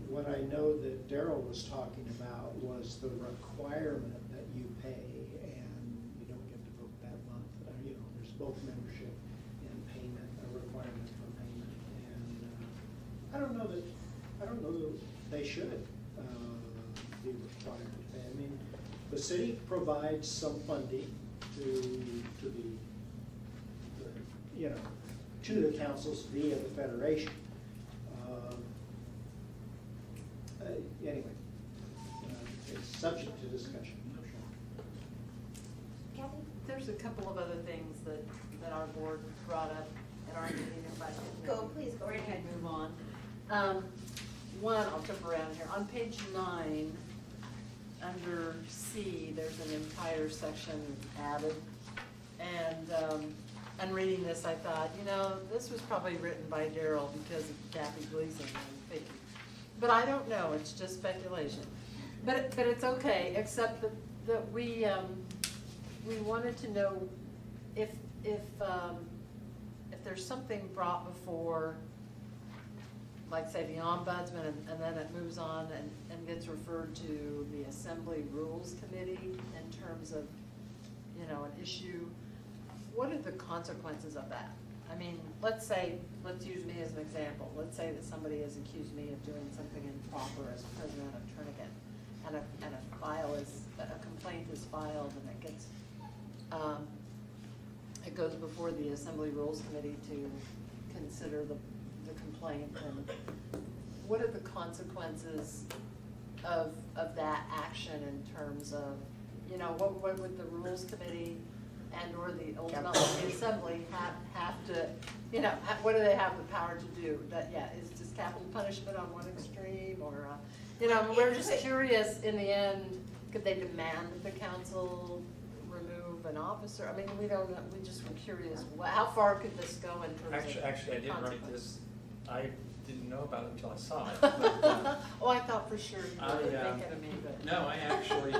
What I know that Daryl was talking about was the requirement that you pay and you don't get to vote that month. There's both membership and payment, a requirement for payment. And I don't know that they should be required to pay. I mean, the city provides some funding to the councils via the federation. Anyway, it's subject to discussion. Kathy? There's a couple of other things that our board brought up at our meeting, if I could. Please, go right ahead. Move on. One, I'll jump around here. On page 9, under C, there's an entire section added. And reading this, I thought, this was probably written by Daryl because of Kathy Gleason and Vicky. But I don't know, it's just speculation. But it's okay, except that we wanted to know if there's something brought before, like say the ombudsman, and then it moves on and gets referred to the Assembly Rules Committee in terms of, an issue, what are the consequences of that? I mean, let's use me as an example. Let's say that somebody has accused me of doing something improper as president of Turnagain, and a complaint is filed, and it goes before the Assembly Rules Committee to consider the complaint. And what are the consequences of that action in terms of, what would the Rules Committee and/or ultimately the Assembly have to, what do they have the power to do? Is just capital punishment on one extreme, or, we're just curious, in the end, could they demand that the council remove an officer? I mean, we don't know, we just were curious, how far could this go in terms of Actually, I didn't write consequence? this, I didn't know about it until I saw it. But, Oh, I thought for sure you were thinking of me, but. No, I actually,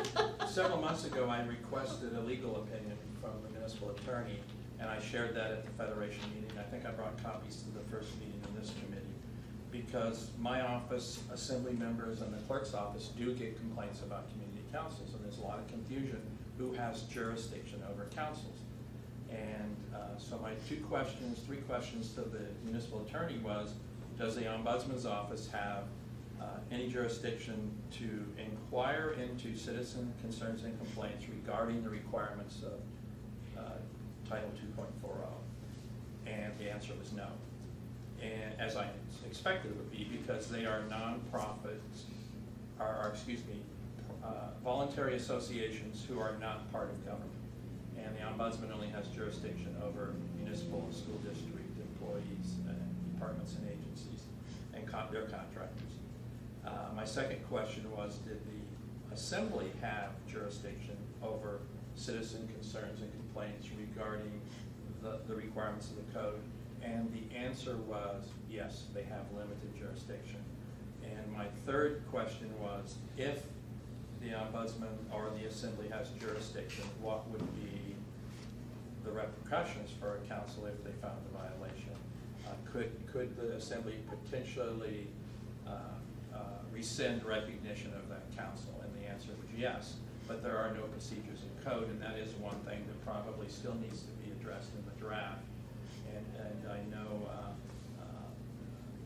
several months ago, I requested a legal opinion from the municipal attorney, and I shared that at the Federation meeting. I think I brought copies to the first meeting in this committee, because my office, Assembly members, and the clerk's office do get complaints about community councils, and there's a lot of confusion who has jurisdiction over councils. And so my three questions to the municipal attorney was, does the ombudsman's office have any jurisdiction to inquire into citizen concerns and complaints regarding the requirements of Title 2.40? And the answer was no. And as I expected it would be, because they are nonprofits, voluntary associations who are not part of government. And the ombudsman only has jurisdiction over municipal and school district employees and departments and agencies and their contractors. My second question was, did the Assembly have jurisdiction over citizen concerns and complaints regarding the requirements of the code? And the answer was yes, they have limited jurisdiction. And my third question was, if the ombudsman or the Assembly has jurisdiction, what would be the repercussions for a council if they found a violation? Could the Assembly potentially rescind recognition of that council? And the answer was yes, but there are no procedures in code, and that is one thing that probably still needs to be addressed in the draft. And I know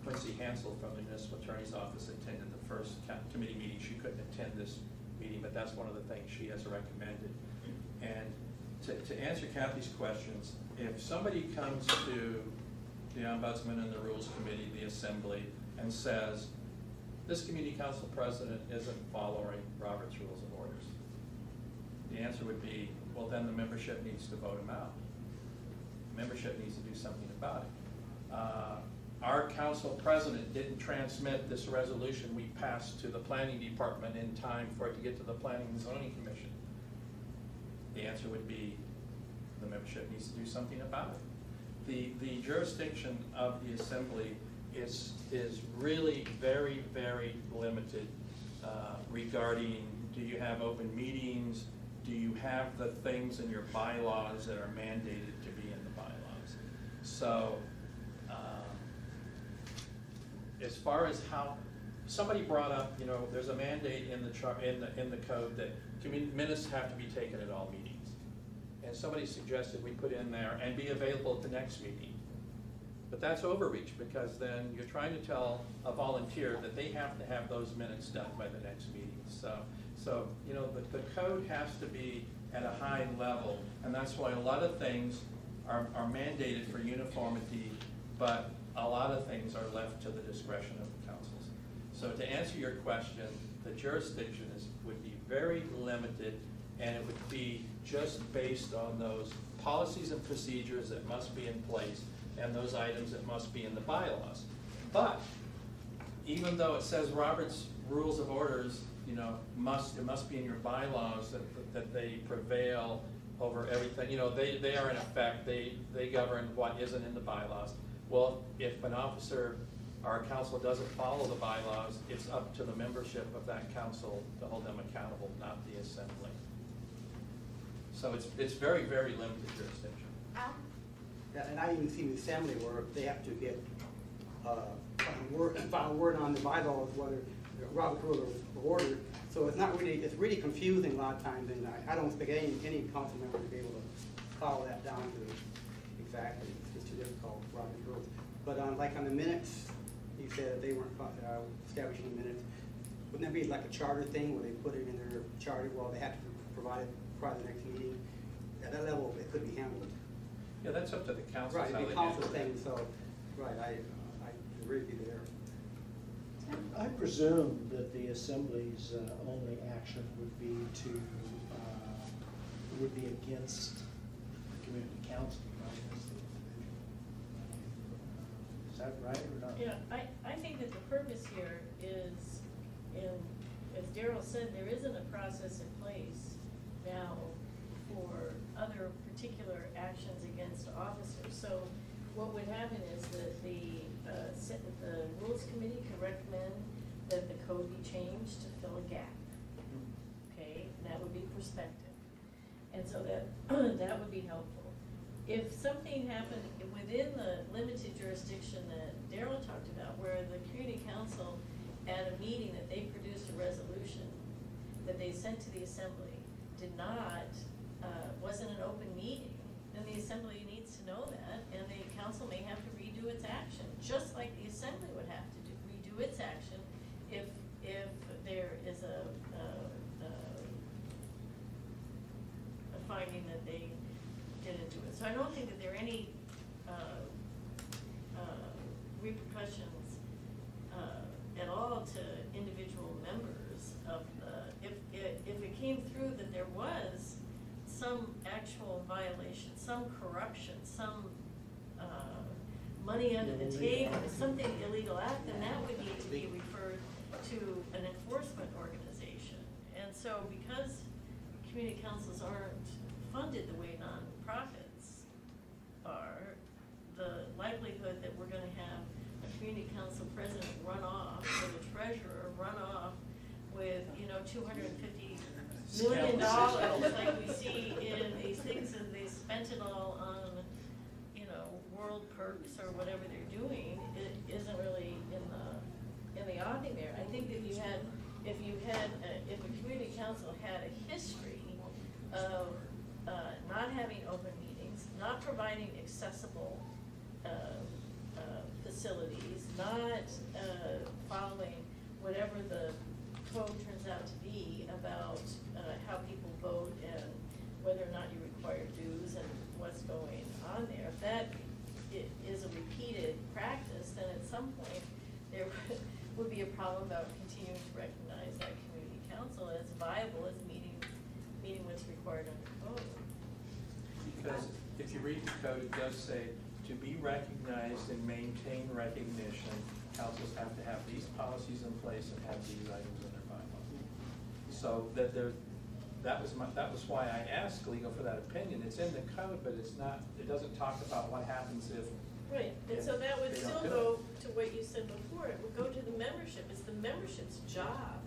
Quincy Hansel from the Municipal Attorney's Office attended the first committee meeting. She couldn't attend this meeting, but that's one of the things she has recommended. And to answer Kathy's questions, if somebody comes to the Ombudsman and the Rules Committee, the Assembly, and says, this community council president isn't following Robert's Rules of Orders, the answer would be, well, then the membership needs to vote him out. Membership needs to do something about it. Our council president didn't transmit this resolution we passed to the planning department in time for it to get to the Planning and Zoning Commission. The answer would be, the membership needs to do something about it. The jurisdiction of the Assembly is really very, very limited regarding, do you have open meetings? Do you have the things in your bylaws that are mandated to be in the bylaws? So as far as how, somebody brought up, you know, there's a mandate in the in the code that minutes have to be taken at all meetings. And somebody suggested we put in there and be available at the next meeting. But that's overreach, because then you're trying to tell a volunteer that they have to have those minutes done by the next meeting. So you know, the code has to be at a high level, and that's why a lot of things are mandated for uniformity, but a lot of things are left to the discretion of the councils. So to answer your question, the jurisdiction would be very limited, and it would be just based on those policies and procedures that must be in place and those items that must be in the bylaws. But even though it says Robert's Rules of Orders, you know, it must be in your bylaws that they prevail over everything. You know, they are in effect, they govern what isn't in the bylaws. Well, if an officer or a council doesn't follow the bylaws, it's up to the membership of that council to hold them accountable, not the assembly. So it's very, very limited jurisdiction. Al? Yeah, and I even see the assembly where they have to get final word on the bylaws, whether Robert Rule of Order. So it's not really, it's really confusing a lot of times, and I don't expect any council member to be able to follow that down to exactly. It's too difficult, Robert Rules. But like on the minutes, you said that they weren't establishing the minutes. Wouldn't that be like a charter thing where they put it in their charter? Well, they have to provide it prior to the next meeting. At that level, it could be handled. Yeah, that's up to the council. Right, it'd be a council thing, so, right, I agree with you there. I presume that the assembly's only action would be against the community council, not against the individual. Is that right or not? Yeah, I think that the purpose here is, as Daryl said, there isn't a process in place now for other particular actions against officers. So what would happen is that the Rules Committee could recommend that the code be changed to fill a gap. Okay, and that would be perspective. And so that would be helpful. If something happened within the limited jurisdiction that Daryl talked about, where the community council at a meeting that they produced a resolution that they sent to the assembly wasn't an open meeting, then the assembly needs to know that, and the council may have to redo its action, just like the assembly would have to redo its action if there is a finding that they didn't do it. So I don't think that there are any repercussions at all to individual members of if it came through that there was some actual violation, some corruption, some money under the table, something illegal act, then that would need to be referred to an enforcement organization. And so because community councils aren't funded the way nonprofits are, the likelihood that we're going to have a community council president run off with a treasurer run off with, $250 million, like we see in these things, and they spent it all on, world perks or whatever they're doing, it isn't really in the offing there. I think that if a community council had a history of not having open meetings, not providing accessible facilities, not following whatever the code turns out to be about how people vote and whether or not you require dues and what's going on there. If that is a repeated practice, then at some point there would be a problem about continuing to recognize that community council as viable as meeting what's required under code. Because if you read the code, it does say to be recognized and maintain recognition, councils have to have these policies in place and have these items in their bylaws. So that was why I asked legal for that opinion. It's in the code, but it doesn't talk about what happens if. Right, and so that would still go to what you said before. It would go to the membership. It's the membership's job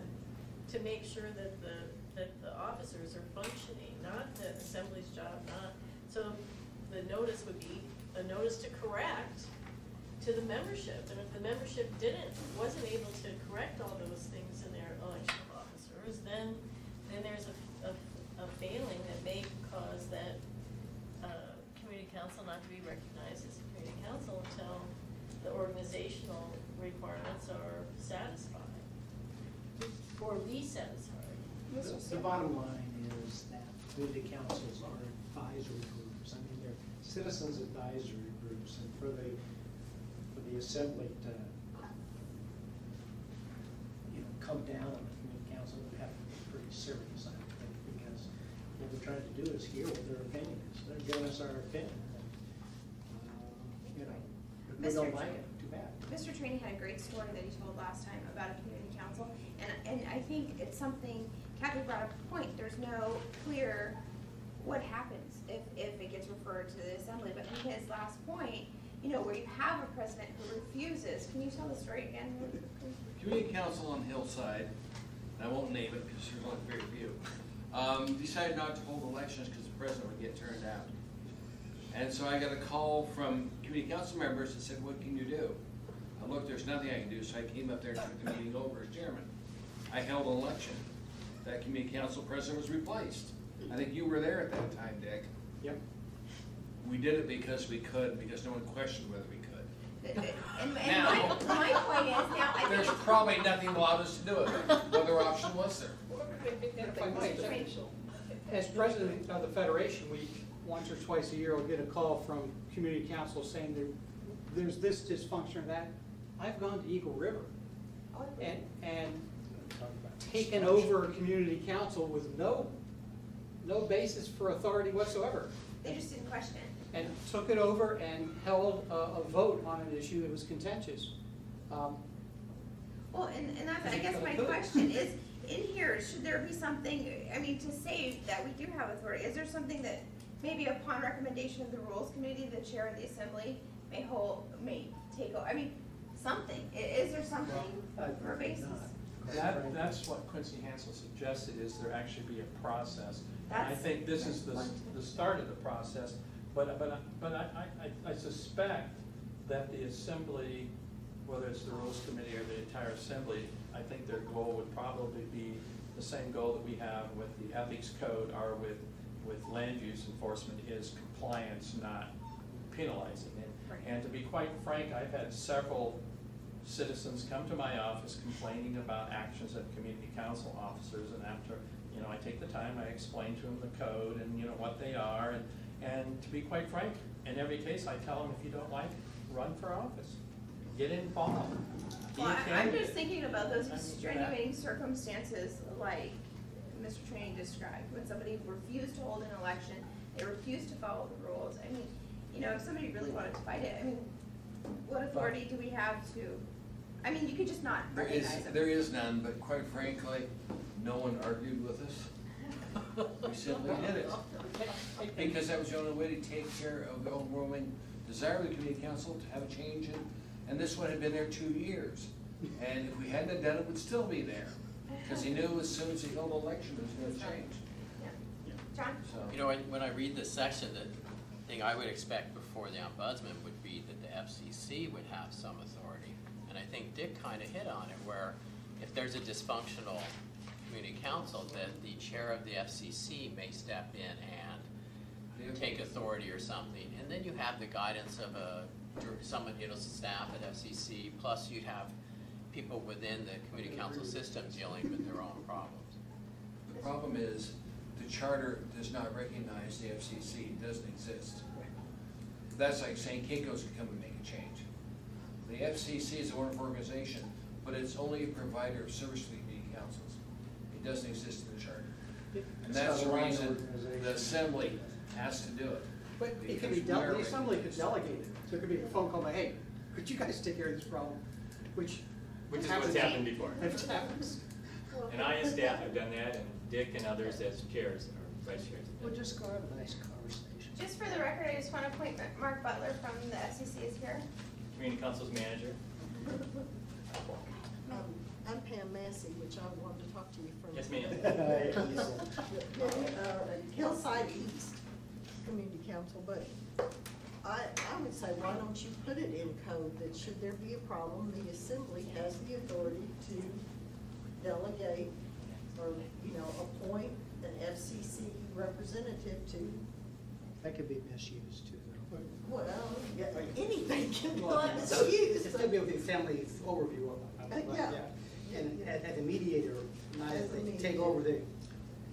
to make sure that the officers are functioning, not the assembly's job, not. So the notice would be a notice to correct, to the membership. And if the membership wasn't able to correct all those things in their election of officers, then there's a failing that may cause that community council not to be recognized as a community council until the organizational requirements are satisfied, or re-satisfied. The bottom line is that community councils are advisory groups. I mean, they're citizens advisory groups, and for the assembly to, come down on the community council would have to be pretty serious, I think, because what we're trying to do is hear what their opinion is. They're giving us our opinion, and, if we don't like it, too bad. Mr. Trainee had a great story that he told last time about a community council, and I think it's something, Kathy brought up a point, there's no clear what happens if it gets referred to the assembly, but in his last point, where you have a president who refuses, can you tell the story again? Community council on Hillside, and I won't name it because there's only very few, decided not to hold elections because the president would get turned out. And so I got a call from community council members that said, what can you do? I looked, there's nothing I can do, so I came up there and took the meeting over as chairman. I held an election. That community council president was replaced. I think you were there at that time, Dick. Yep. We did it because we could, because no one questioned whether we could. And Now- my point is, now I think There's it's- probably nothing allowed us to do it. What other option was there? If I might, as president of the federation, we, once or twice a year, will get a call from community council saying there's this dysfunction or that. I've gone to Eagle River and taken over a community council with no basis for authority whatsoever. they just didn't question it. And took it over and held a vote on an issue that was contentious. Well, and that's, I guess my question is, in here, should there be something, I mean, to say that we do have authority, is there something that maybe upon recommendation of the rules committee, the chair of the assembly may take over, I mean, something, is there something for a basis? That's what Quincy Hansel suggested, is there actually be a process. And I That's- think this is the start of the process, but I suspect that the assembly, whether it's the rules committee or the entire assembly, I think their goal would probably be the same goal that we have with the ethics code or with land use enforcement, is compliance, not penalizing. And to be quite frank, I've had several citizens come to my office complaining about actions of community council officers, and after, I take the time, I explain to them the code and, what they are, and to be quite frank, in every case, I tell them, if you don't like it, run for office, get involved. Well, I'm candidate. just thinking about those I mean, extenuating circumstances like Mr. Trainee described, when somebody refused to hold an election, they refused to follow the rules. I mean, if somebody really wanted to fight it, I mean, what authority do we have to, I mean, you could just not recognize them. There is none, but quite frankly, no one argued with us. We simply did it. Because that was the only way to take care of the overwhelming desire of the community council to have a change in, and this one had been there 2 years. And if we hadn't done it, it would still be there. Because he knew as soon as he held an election, it was gonna change. Yeah. John? So. When I read this section, the thing I would expect before the ombudsman would be that the FCC would have some authority. And I think Dick kind of hit on it, where if there's a dysfunctional community council, that the chair of the FCC may step in and take authority or something. And then you have the guidance of someone, staff at FCC, plus you'd have people within the community council system dealing with their own problems. The problem is, the charter does not recognize the FCC, it doesn't exist. That's like saying Kinko's can come and make a change. The FCC is a wonderful organization, but it's only a provider of service to the community councils. It doesn't exist in the charter. And that's the reason the assembly has to do it. But it could be, the assembly could delegate it. So it could be a phone call, like, hey, could you guys take care of this problem? Which is what's happened before. It happens. And I as staff have done that, and Dick and others as chairs or vice chairs have done We'll just go have a nice conversation. Just for the record, I just want to point Mark Butler from the FCC is here. it. Community council's manager. I'm Pam Massey, which I wanted to talk to you from. Yes, ma'am. Hillside East Community Council, but I would say, why don't you put it in code that should there be a problem, the assembly has the authority to delegate or, appoint an FCC representative to, That could be misused too, though. well, yeah, anything can be Well, misused. It's gonna be with the assembly's overview of it. Yeah. And as a mediator, not As as a they take mediator. over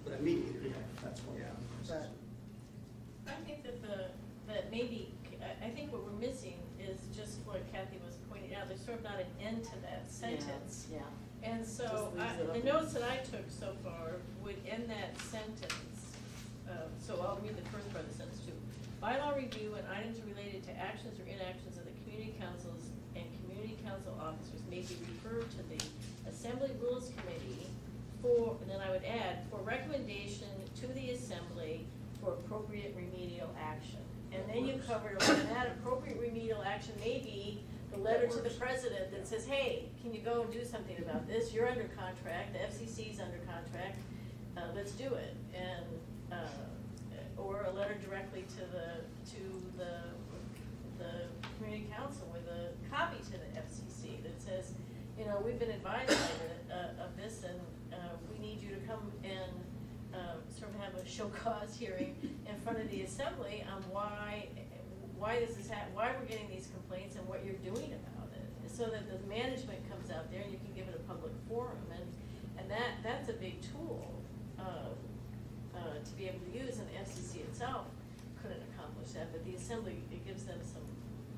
but a mediator. That's what. Yeah. But I think that maybe, I think what we're missing is just what Kathy was pointing out, there's sort of not an end to that sentence. Yeah. And so, Just leaves it the open. notes that I took so far would end that sentence. So I'll read the first part of the sentence too. Bylaw review and items related to actions or inactions of the community councils and community council officers may be referred to the Assembly Rules Committee for, and then I would add, for recommendation to the Assembly for appropriate remedial action. And then you covered, and that appropriate remedial action may be the letter to the president that says, hey, can you go and do something about this? You're under contract, the FCC's under contract, let's do it. And, or a letter directly to the community council with a copy to the FCC that says, we've been advised of this and we need you to come and sort of have a show cause hearing in front of the Assembly on why this is why we're getting these complaints and what you're doing about it, so that the management comes out there and you can give it a public forum, and that's a big tool to be able to use, and the FCC itself couldn't accomplish that, but the Assembly, it gives them some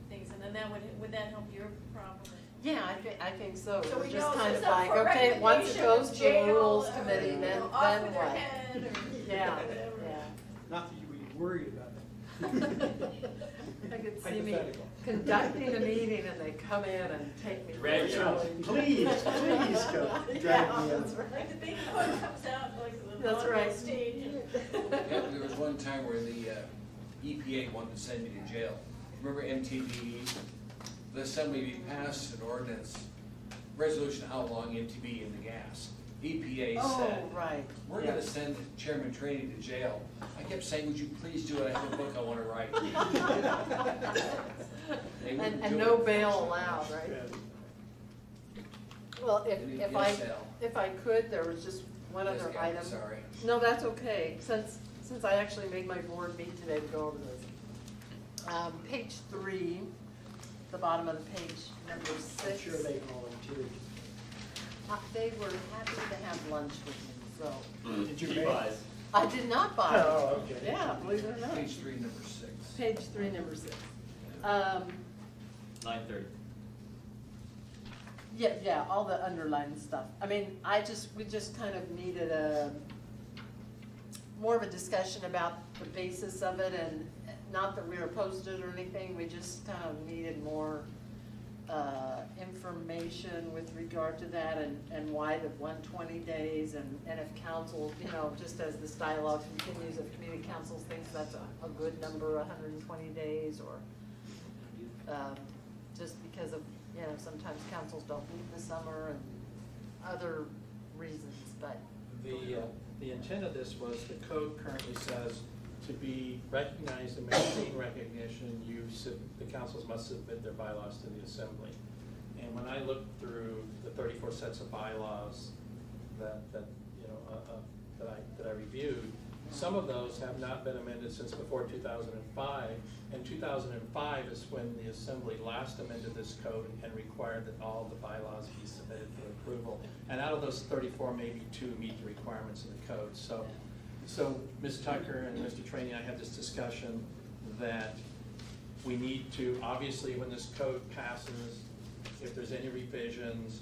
things, and then would that help your problem? Yeah, I think so. So We're we just know kind it's of up like, for okay, once it goes to the recommendation, rules jail, committee, then off with their what? head, or Yeah, whatever. yeah. Not that you would be worried about it. I could see me Hypothetical. conducting a meeting and they come in and take me. Drag you out. Please go, drag me Yeah, out. that's right. Like the big one comes out like the That's vaudeville right. stage. Yeah, there was one time where the EPA wanted to send me to jail. Remember MTBE? The Assembly passed an ordinance, resolution outlawing MTBE in the gas. EPA said, Oh, right. we're yeah. gonna send Chairman Trainee to jail. I kept saying, would you please do it? I have a book I wanna write. They wouldn't And do no it. bail allowed, right? Well, They didn't if get bail. if I could, there was just one Yes, other Kathy, item. sorry. No, that's okay, since I actually made my board meet today to go over this. Page 3, the bottom of the page, number 6. I'm sure they volunteered. They were happy to have lunch with me, so. Did you He pay? buys. I did not buy it. Oh, okay. Yeah, believe it or not. Page 3, number 6. Page 3, number 6. 9:30. Yeah, all the underlined stuff. I mean, we just kind of needed more of a discussion about the basis of it, and not that we were opposed to it or anything, we just kind of needed more information with regard to that, and why the 120 days, and if council, just as this dialogue continues, if community councils thinks that's a good number, 120 days, or just because of, sometimes councils don't meet in the summer and other reasons, but. The intent of this was the code currently says to be recognized and maintain recognition, the councils must submit their bylaws to the Assembly. And when I looked through the 34 sets of bylaws that I reviewed, some of those have not been amended since before 2005, and 2005 is when the Assembly last amended this code and required that all the bylaws be submitted for approval. And out of those 34, maybe 2 meet the requirements of the code. So Ms. Tucker and Mr. Trainee, I had this discussion that we need to, obviously, when this code passes, if there's any revisions,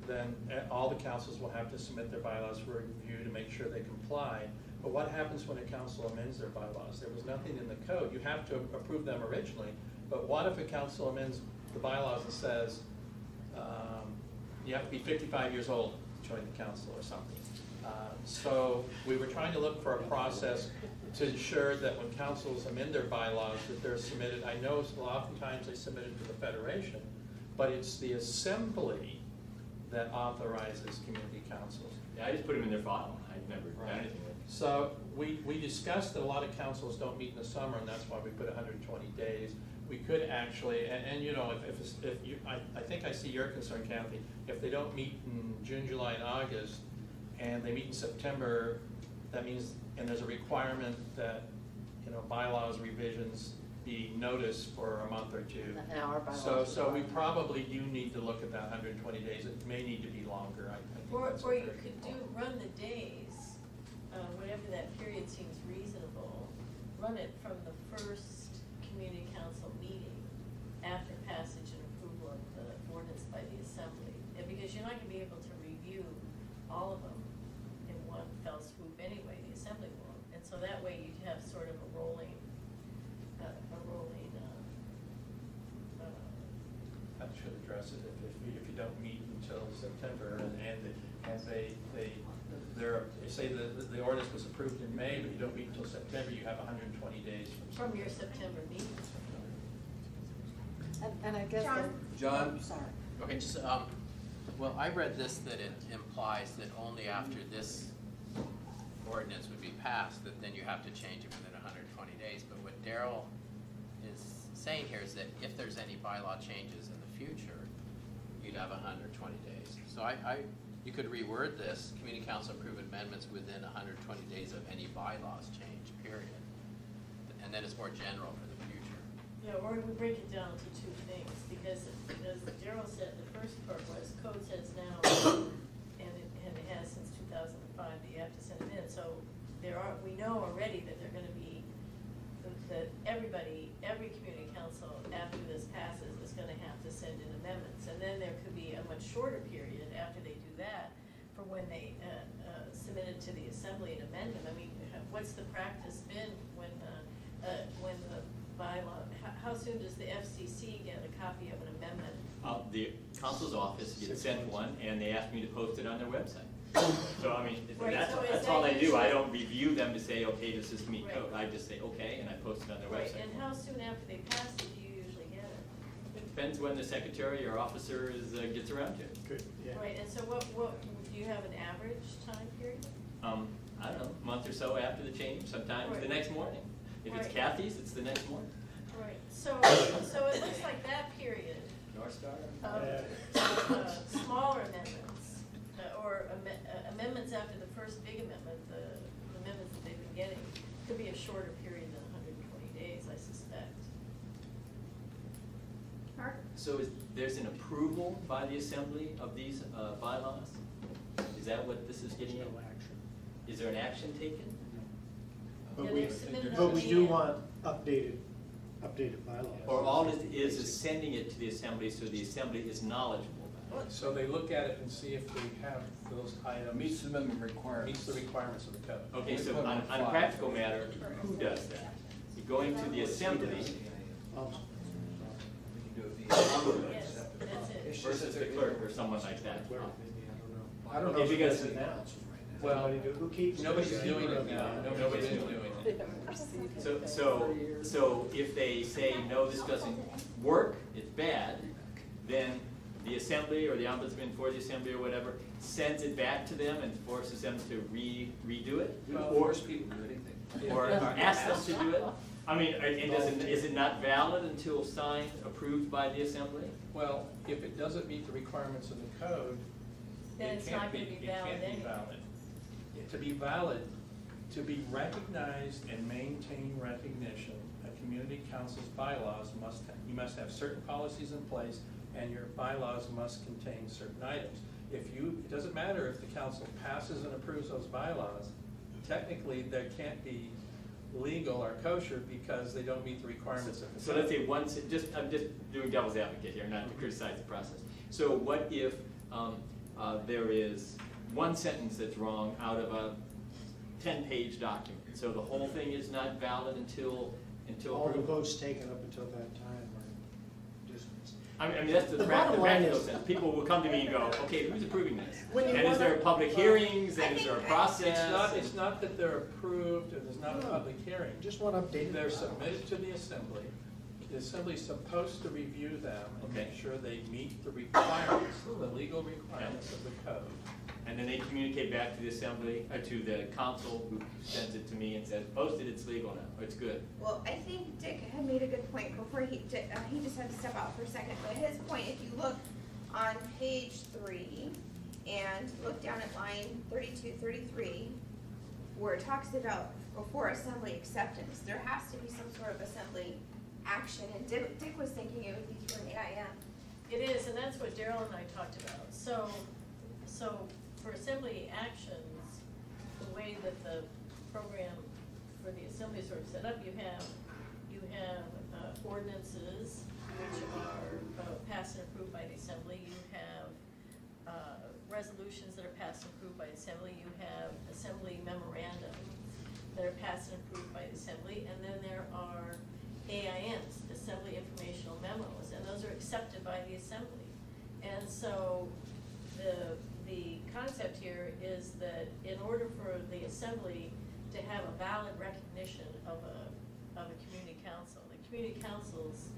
then all the councils will have to submit their bylaws for review to make sure they comply. But what happens when a council amends their bylaws? There was nothing in the code. You have to approve them originally, but what if a council amends the bylaws and says, you have to be 55 years old to join the council or something? So we were trying to look for a process to ensure that when councils amend their bylaws that they're submitted. I know oftentimes they submit it to the Federation, but it's the Assembly that authorizes community councils. Yeah, I just put them in their file. I never done anything with them. So we discussed that a lot of councils don't meet in the summer, and that's why we put 120 days. We could actually, and you know, if you, I think I see your concern, Kathy, if they don't meet in June, July, and August, and they meet in September, that means, and there's a requirement that, you know, bylaws revisions be noticed for a month or two. And our bylaws. So we probably do need to look at that 120 days. It may need to be longer, I think. that's Or you fair. could run the days, whatever that period seems reasonable, run it from the first community council meeting after passage and approval of the ordinance by the assembly. And because you're not gonna be able to review all of them in one fell swoop anyway, the assembly won't. And so that way you'd have sort of a rolling, That should address it if you don't meet until September and say the ordinance was approved in May, but you don't meet until September, you have 120 days from your September meeting. And I guess. John? Sorry. Okay, just, well, I read this, that it implies that only after this ordinance would be passed, that then you have to change it within 120 days. But what Daryl is saying here is that if there's any bylaw changes in the future, you'd have 120 days. So you could reword this, community council approve amendments within 120 days of any bylaws change, period. And then it's more general for the future. Yeah, or we break it down to two things, because as Daryl said, the first part was code says now, and it has since 2005, that you have to send it in. So we know already that they're gonna be, that every community council after this passes is gonna have to send in amendments. And then there could be a much shorter period after they do that for when they submit it to the assembly and amend them. I mean, what's the practice been when the bylaw, how soon does the FCC get a copy of an amendment? The council's office gets sent one, and they ask me to post it on their website. So, I mean, Right, so is that's that all I do. I usually- don't review them to say, okay, does this meet Right. code? I just say, okay, and I post it on their Right, website. and how soon after they pass it do you usually get it? It depends when the secretary or officer gets around to it. Good, yeah. Right, and so what, do you have an average time period? I don't know, a month or so after the change, sometimes the Right. next morning. If it's Right. Kathy's, it's the next morning. Right, so it looks like that period North Star? of smaller amendments, or amendments after the first big amendment, the amendments that they've been getting, could be a shorter period than 120 days, I suspect. Mark? So there's an approval by the assembly of these bylaws? Is that what this is getting at? No action. Is there an action taken? But Yeah, we, they're submitted but on we the do end. want updated bylaws. Or all it is sending it to the assembly so the assembly is knowledgeable about it? So they look at it and see if they have those items. Meets the minimum requirements. Meets the requirements of the code. Okay, so on a practical matter, who does that? You're going to the assembly Um, We can do it Yes, via. that's it. versus the clerk or someone like that. I don't know Okay, if because- does it now. Well, Who keeps? Nobody's doing it now. Nobody's doing it. So if they say, no, this doesn't work, it's bad, then the assembly or the ombudsman for the assembly or whatever sends it back to them and forces them to redo it? We don't Or force people to do anything. or ask them to do it? I mean, and is it not valid until signed, approved by the assembly? Well, if it doesn't meet the requirements of the code, Then it it's can't not be, gonna be it valid can't be anyway. valid. To be valid, to be recognized and maintain recognition, a community council's bylaws you must have certain policies in place, and your bylaws must contain certain items. It doesn't matter if the council passes and approves those bylaws, technically, they can't be legal or kosher because they don't meet the requirements of the So code. let's say I'm just doing devil's advocate here, not to criticize the process. So what if there is one sentence that's wrong out of a 10-page document? So the whole thing is not valid until All the approval? votes taken up until that time are dismissed. I mean, that's the The bottom line practical is- sense. People will come to me and go, okay, who's approving this? When you And is there wanna- public hearings, and is there a I process? It's not that they're approved, and there's not a public hearing. Just want updated. They're bylaws. submitted to the assembly. The assembly's supposed to review them and make Okay. sure they meet the requirements, the legal requirements of the code. and then they communicate back to the assembly, to the council, who sends it to me and says, posted, it's legal now, or it's good. Well, I think Dick had made a good point before he just had to step out for a second, but his point, if you look on page 3 and look down at line 32, 33, where it talks about before assembly acceptance, there has to be some sort of assembly action, and Dick was thinking it would be through an AIM. It is, and that's what Daryl and I talked about. So for assembly actions, the way that the program for the assembly is sort of set up, you have ordinances which are passed and approved by the assembly. You have resolutions that are passed and approved by the assembly. You have assembly memorandum that are passed and approved by the assembly, and then there are AIMs, Assembly Informational Memos, and those are accepted by the assembly. And so the concept here is that in order for the assembly to have a valid recognition of a community council, the community councils,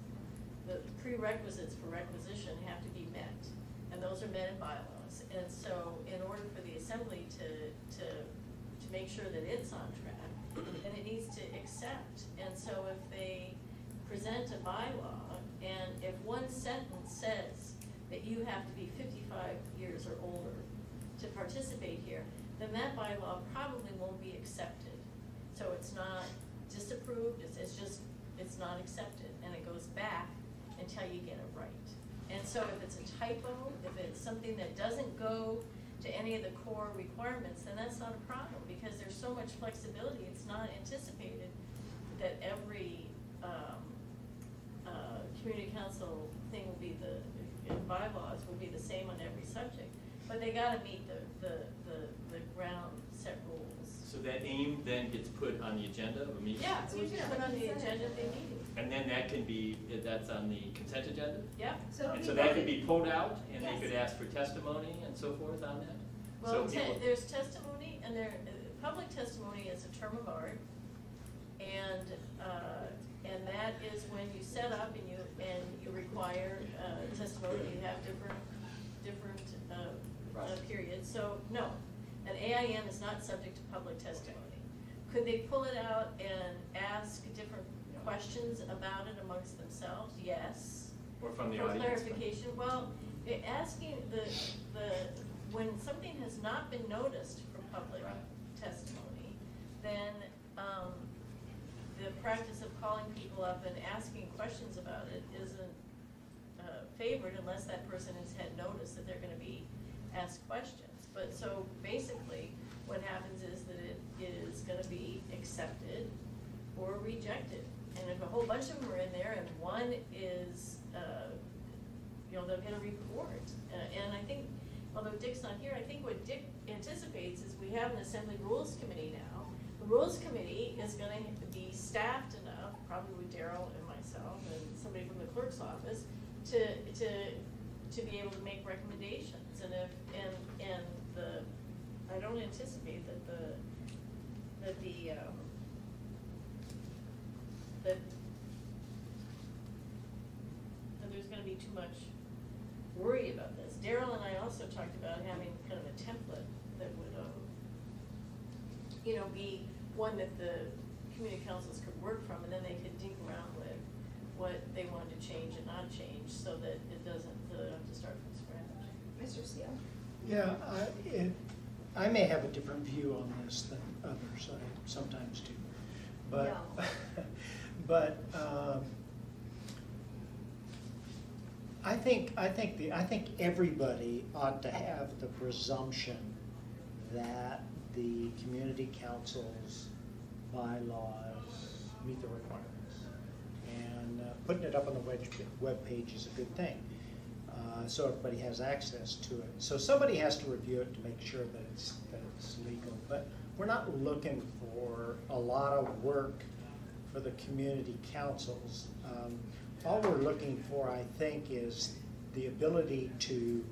the prerequisites for requisition have to be met, and those are met in bylaws. And so in order for the assembly to make sure that it's on track, then it needs to accept. And so if they present a bylaw, and if one sentence says that you have to be 55 years or older to participate here, then that bylaw probably won't be accepted. So it's not disapproved, it's not accepted, and it goes back until you get it right. And so if it's a typo, if it's something that doesn't go to any of the core requirements, then that's not a problem, because there's so much flexibility. It's not anticipated that every community council thing will be bylaws will be the same on every subject, but they gotta meet the ground set rules. So that AIM then gets put on the agenda of a meeting? Yeah, so you put on the agenda of the meeting. And then that can be, that's on the consent agenda? Yeah. And so that could be pulled out, and they could ask for testimony and so forth on that? Well, So people- there's testimony, and public testimony is a term of art, and that is when you set up and you require testimony. You have different periods. So no, an AIM is not subject to public testimony. Could they pull it out and ask different questions about it amongst themselves? Yes. Or from the For audience? clarification, well, asking when something has not been noticed for public testimony, then the practice of calling people up and asking questions about it isn't favored unless that person has had notice that they're going to be asked questions. But so basically, what happens is that it is going to be accepted or rejected. And if a whole bunch of them are in there and one is, they'll get a report. And I think, although Dick's not here, I think what Dick anticipates is we have an Assembly Rules Committee now. The Rules Committee is going to be staffed enough, probably Daryl and myself and somebody from the clerk's office, to be able to make recommendations. And I don't anticipate that there's going to be too much worry about this. Daryl and I also talked about having kind of a template that would, be one that the community councils could work from, and then they could dig around with what they wanted to change and not change, so that it doesn't have to start from scratch. Mr. Seal? Yeah, I may have a different view on this than others, I sometimes do. But, but I think everybody ought to have the presumption that the community council's bylaws meet the requirements. And putting it up on the web page is a good thing. So everybody has access to it. So somebody has to review it to make sure that it's legal. But we're not looking for a lot of work for the community councils. All we're looking for, I think, is the ability to,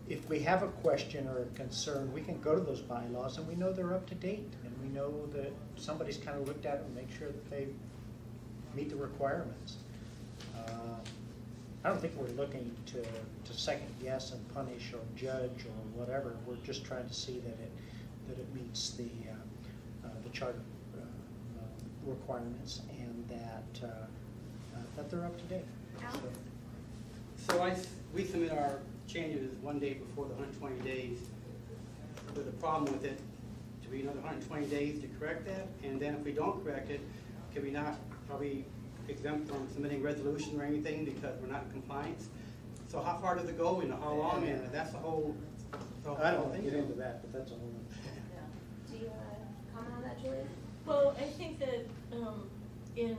if we have a question or a concern, we can go to those bylaws and we know they're up to date, and we know that somebody's kind of looked at it and make sure that they meet the requirements. I don't think we're looking to second guess and punish or judge or whatever. We're just trying to see that it meets the charter requirements and that they're up to date. Alex? So we submit our changes one day before the 120 days. With a problem with it, to be another 120 days to correct that, and then if we don't correct it, can we not probably exempt from submitting resolution or anything because we're not in compliance? So how far does it go and how long, and that's the whole I don't want to get into that, but that's a whole Do you comment on that, Julia? Well, I think that, in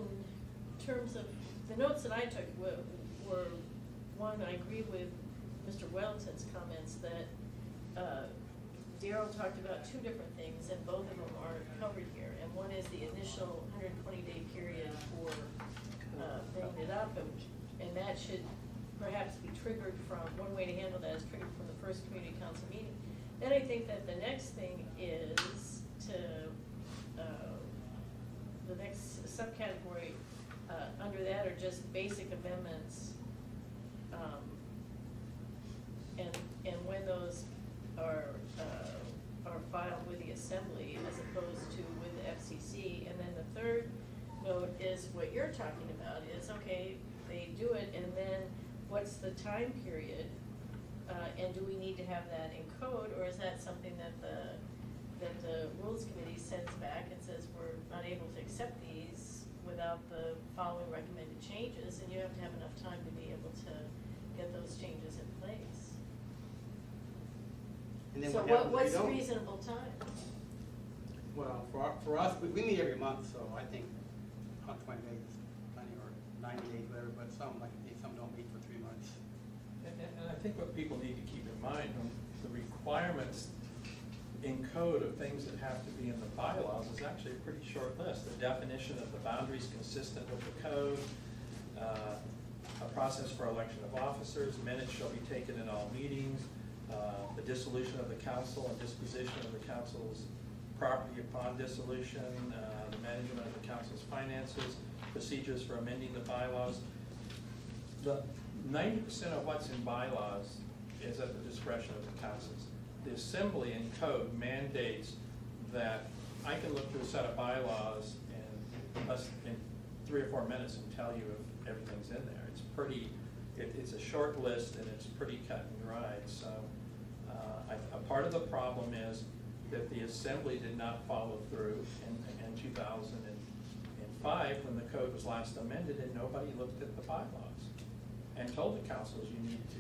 terms of, the notes that I took were, one, I agree with Mr. Wellington's comments that, Darrell talked about two different things, and both of them are covered here. And one is the initial 120-day period for bringing it up, and that should perhaps be triggered from, one way to handle that is triggered from the first community council meeting. Then I think that the next thing is to, the next subcategory under that are just basic amendments, and when those are filed with the assembly as opposed to with the FCC. And then the third note is what you're talking about is, okay, they do it, and then what's the time period? And do we need to have that in code, or is that something that the Rules Committee sends back and says we're not able to accept these without the following recommended changes, and you have to have enough time to be able to get those changes in place? And then So what's a reasonable time? Well, for us, we meet every month, so I think 120 days is plenty, or 90 days, whatever, but some don't meet for 3 months. And I think what people need to keep in mind, the requirements in code of things that have to be in the bylaws is actually a pretty short list. The definition of the boundaries consistent with the code, a process for election of officers, minutes shall be taken in all meetings, the dissolution of the council and disposition of the council's property upon dissolution, the management of the council's finances, procedures for amending the bylaws. The 90% of what's in bylaws is at the discretion of the councils. The assembly and code mandates that I can look through a set of bylaws in 3 or 4 minutes and tell you if everything's in there. It's pretty, it's a short list and it's pretty cut and dried. So a part of the problem is that the assembly did not follow through in 2005 when the code was last amended, and nobody looked at the bylaws and told the councils you need to,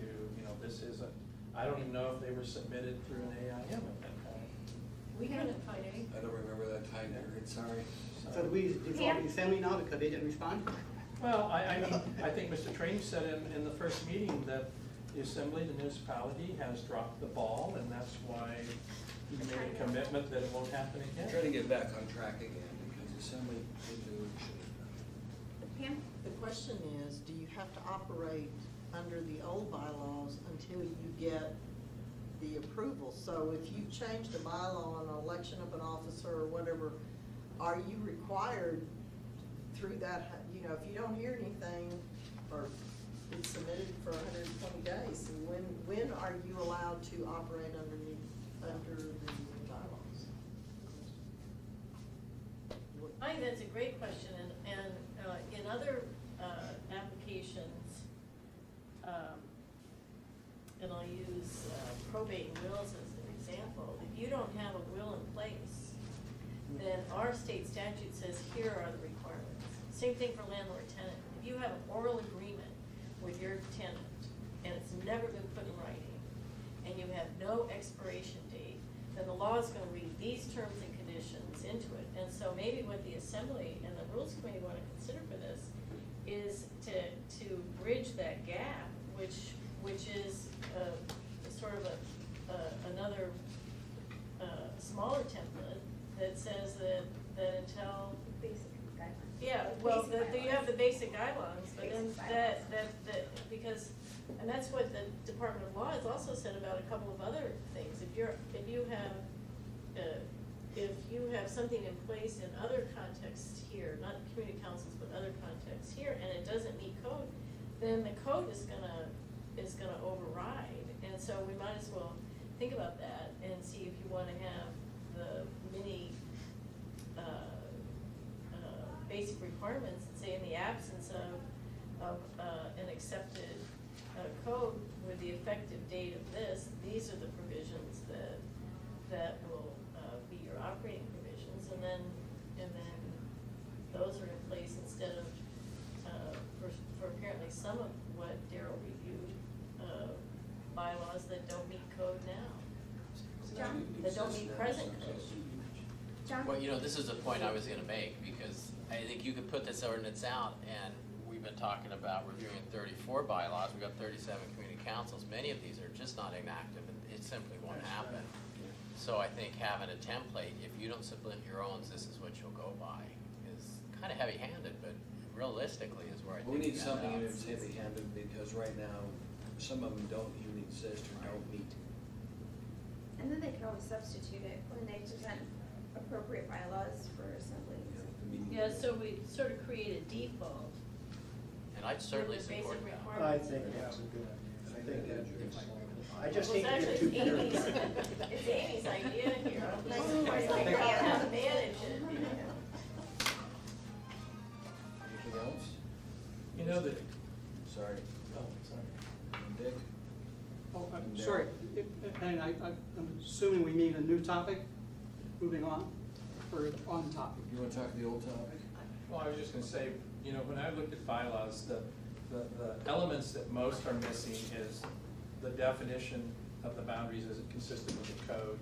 this isn't, I don't even know if they were submitted through an AIM at that time. We couldn't find any. I don't remember that time period, sorry. So do we dissolve the assembly now because they didn't respond? Well, I think Mr. Train said in the first meeting that the assembly, the municipality, has dropped the ball, and that's why he made a commitment that it won't happen again. Trying to get back on track again, because the assembly didn't do what it should have done. Pam? The question is, do you have to operate under the old bylaws until you get the approval? So if you change the bylaw on an election of an officer or whatever, are you required through that, if you don't hear anything or it's submitted for 120 days, and when are you allowed to operate under the bylaws? I think that's a great question, and in other applications, and I'll use probate and wills as an example. If you don't have a will in place, then our state statute says here are the requirements. Same thing for landlord-tenant. If you have an oral agreement with your tenant and it's never been put in writing, and you have no expiration date, then the law is going to read these terms and conditions into it. And so maybe what the Assembly and the Rules Committee want to consider for this is to bridge that gap, which is sort of another smaller template that says that until Basic guidelines. yeah, well, Basic you have the basic guidelines, but then Basic that because, and that's what the Department of Law has also said about a couple of other things. If you have something in place in other contexts here, not community councils, but other contexts here, and it doesn't meet code, then the code is gonna override. And so we might as well think about that and see if you wanna have the mini, basic requirements that say in the absence of an accepted code with the effective date of this, these are the provisions that will be your operating provisions, and then those are in place instead of, for apparently some of what Daryl reviewed, bylaws that don't meet code now, John? that don't meet present code. John? Well, you know, this is the point I was gonna make, because I think you could put this ordinance out, and we've been talking about reviewing 34 bylaws, we've got 37 community councils, many of these are just not inactive, and it simply won't happen. So I think having a template, if you don't submit your own, this is what you'll go by, is kinda heavy-handed, but realistically is where I think. We need you something end up. that's heavy-handed, because right now, some of them don't even exist or don't meet. And then they can always substitute it when they present appropriate bylaws for assemblies. Yeah, so we sort of create a default. And I'd certainly with the support basic that. requirements. I think that's a good idea. I think that's, I just Well, hate to get too it's actually carried away. It's Amy's idea here. Nice. It's like how to manage it, you know. Anything else? You know that, Sorry. oh, sorry. Dick? Oh, I'm sorry, and I'm assuming we need a new topic, moving on, or on topic. You wanna talk the old topic? Well, I was just gonna say, you know, when I looked at bylaws, the elements that most are missing is the definition of the boundaries as it consistent with the code.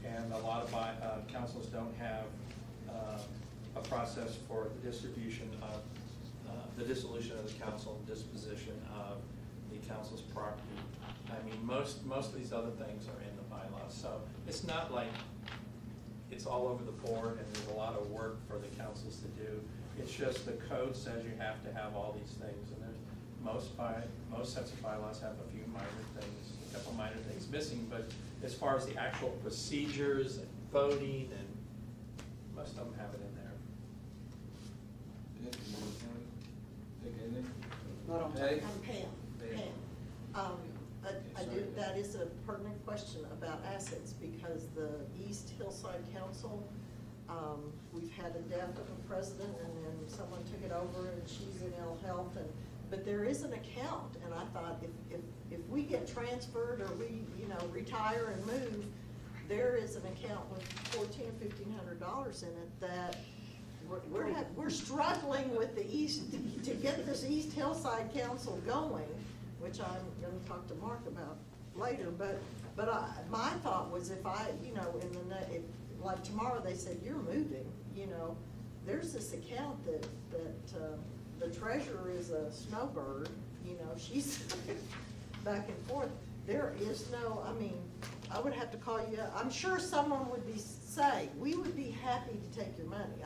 And a lot of councils don't have a process for the distribution of, the dissolution of the council and disposition of the council's property. I mean, most of these other things are in the bylaws, so it's not like it's all over the board and there's a lot of work for the councils to do. It's just the code says you have to have all these things, and there's most sets of bylaws have a few minor things, a couple minor things missing, but as far as the actual procedures and voting, and most of them have it in there. Dick, you wanna think anything? Not on Patty? Pam. I do, that is a pertinent question about assets, because the East Hillside Council, we've had a death of a president, and then someone took it over, and she's in ill health, but there is an account, and I thought if we get transferred, or we, retire and move, there is an account with $1,400 or $1,500 in it that we're struggling with the East, to get this East Hillside Council going, which I'm gonna talk to Mark about later, but my thought was if I, like tomorrow they said, you're moving, there's this account that the treasurer is a snowbird, she's back and forth. There is no, I would have to call you, I'm sure someone would say, we would be happy to take your money,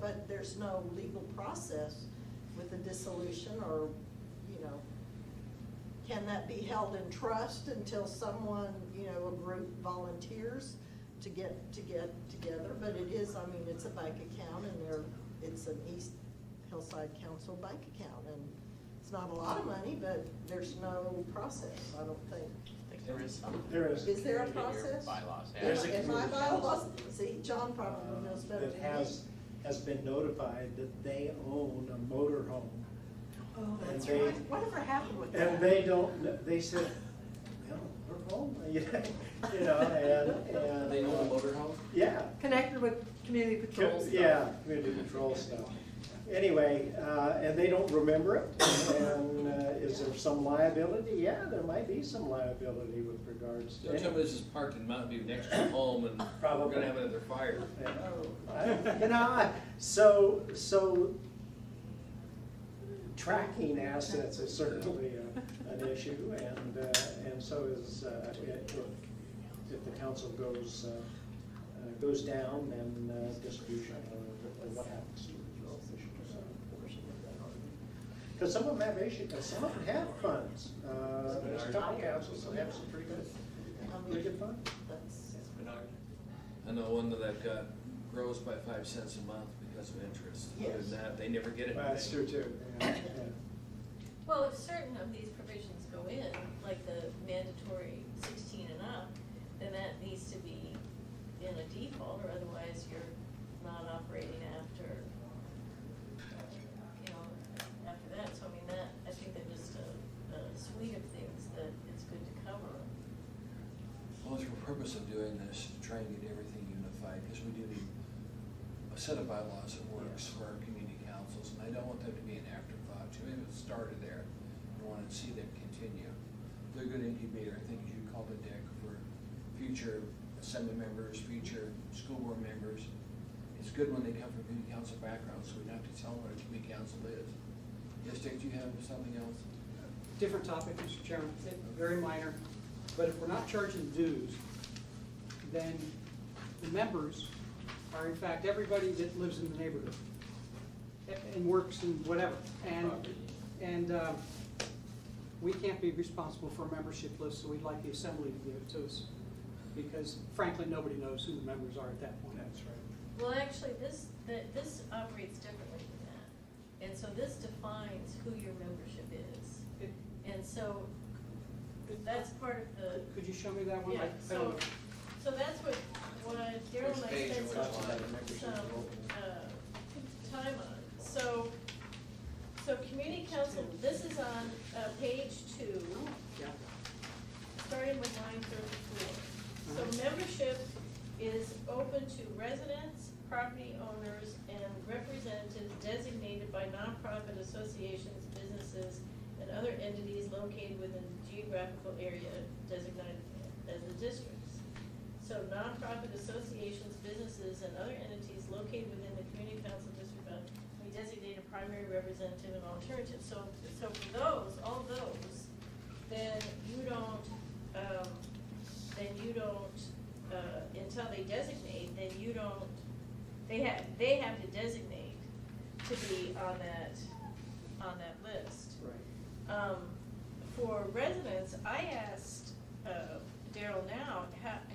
but there's no legal process with the dissolution, or, can that be held in trust until someone, a group volunteers to get together? But it is, it's a bank account, and it's an East Hillside Council bank account, and it's not a lot of money, but there's no process, I don't think. I think there is some. There is. Is there a In your process? bylaws, yeah. There's a In my community council. bylaws, see, John probably knows better than That me. has been notified that they own a motorhome. Oh, and that's they- right. Whatever happened with that? And they don't, they said, well, we're home, and. They own a motorhome? Yeah. Connected with community patrol stuff. Yeah, community patrol stuff. Anyway, and they don't remember it, and is there some liability? Yeah, there might be some liability with regards to. Don't tell me this is parked in Mountain View next to home and we're Probably. gonna have another fire. So tracking assets is certainly an issue, and so is, if the council goes down, then distribution, or what happens to it. Because some of them have issues, some of them have funds. There's a couple councils that have some pretty good funds. I know one that I've got grows by 5 cents a month because of interest. Other Yes. than that, they never get it. That's true too. Yeah. Well, if certain of these provisions go in, like the mandatory 16 and up, then that needs to be in a default, or otherwise you're not operating after, after that. So I mean, that, I think they're just a suite of things that it's good to cover. Well, it's for the purpose of doing this, to try and get everything unified, because we do need a set of bylaws that works for our community councils, and I don't want them to be an afterthought. Too many of us started there and want to see them continue. They're a good incubator, I think, as you called it, Dick, for future assembly members, future school board members. It's good when they come from community council backgrounds, so we don't have to tell them what a community council is. Yes, Dick, do you have something else? Different topic, Mr. Chairman, very minor, but if we're not charging dues, then the members are in fact everybody that lives in the neighborhood and works and whatever. And we can't be responsible for a membership list, so we'd like the assembly to give it to us, because frankly, nobody knows who the members are at that point. That's right. Well, actually, this operates differently than that. And so this defines who your membership is. And so that's part of the. Could you show me that one? Yeah, I don't know. so that's what Daryl and I Which page spent or which line? some time on. So community council, this is on page 2, Yeah. starting with line 34. So membership is open to residents, property owners, and representatives designated by nonprofit associations, businesses, and other entities located within the geographical area designated as the districts. So nonprofit associations, businesses, and other entities located within the community council district we designate a primary representative and alternative. So for those, all those, then you don't, until they designate, then you don't, they have to designate to be on that list. Right. For residents, I asked Daryl now,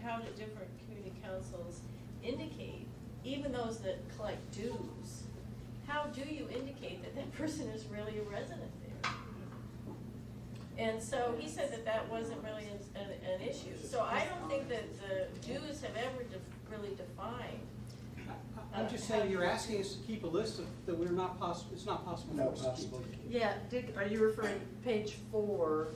how do different community councils indicate, even those that collect dues, how do you indicate that that person is really a resident there? And so he said that wasn't really an issue. So I don't think that the dues have ever really defined. I'm just saying, you're asking us to keep a list of, that we're not possible, it's not possible for Not us to keep. possible to keep. Yeah, Dick, are you referring to page 4,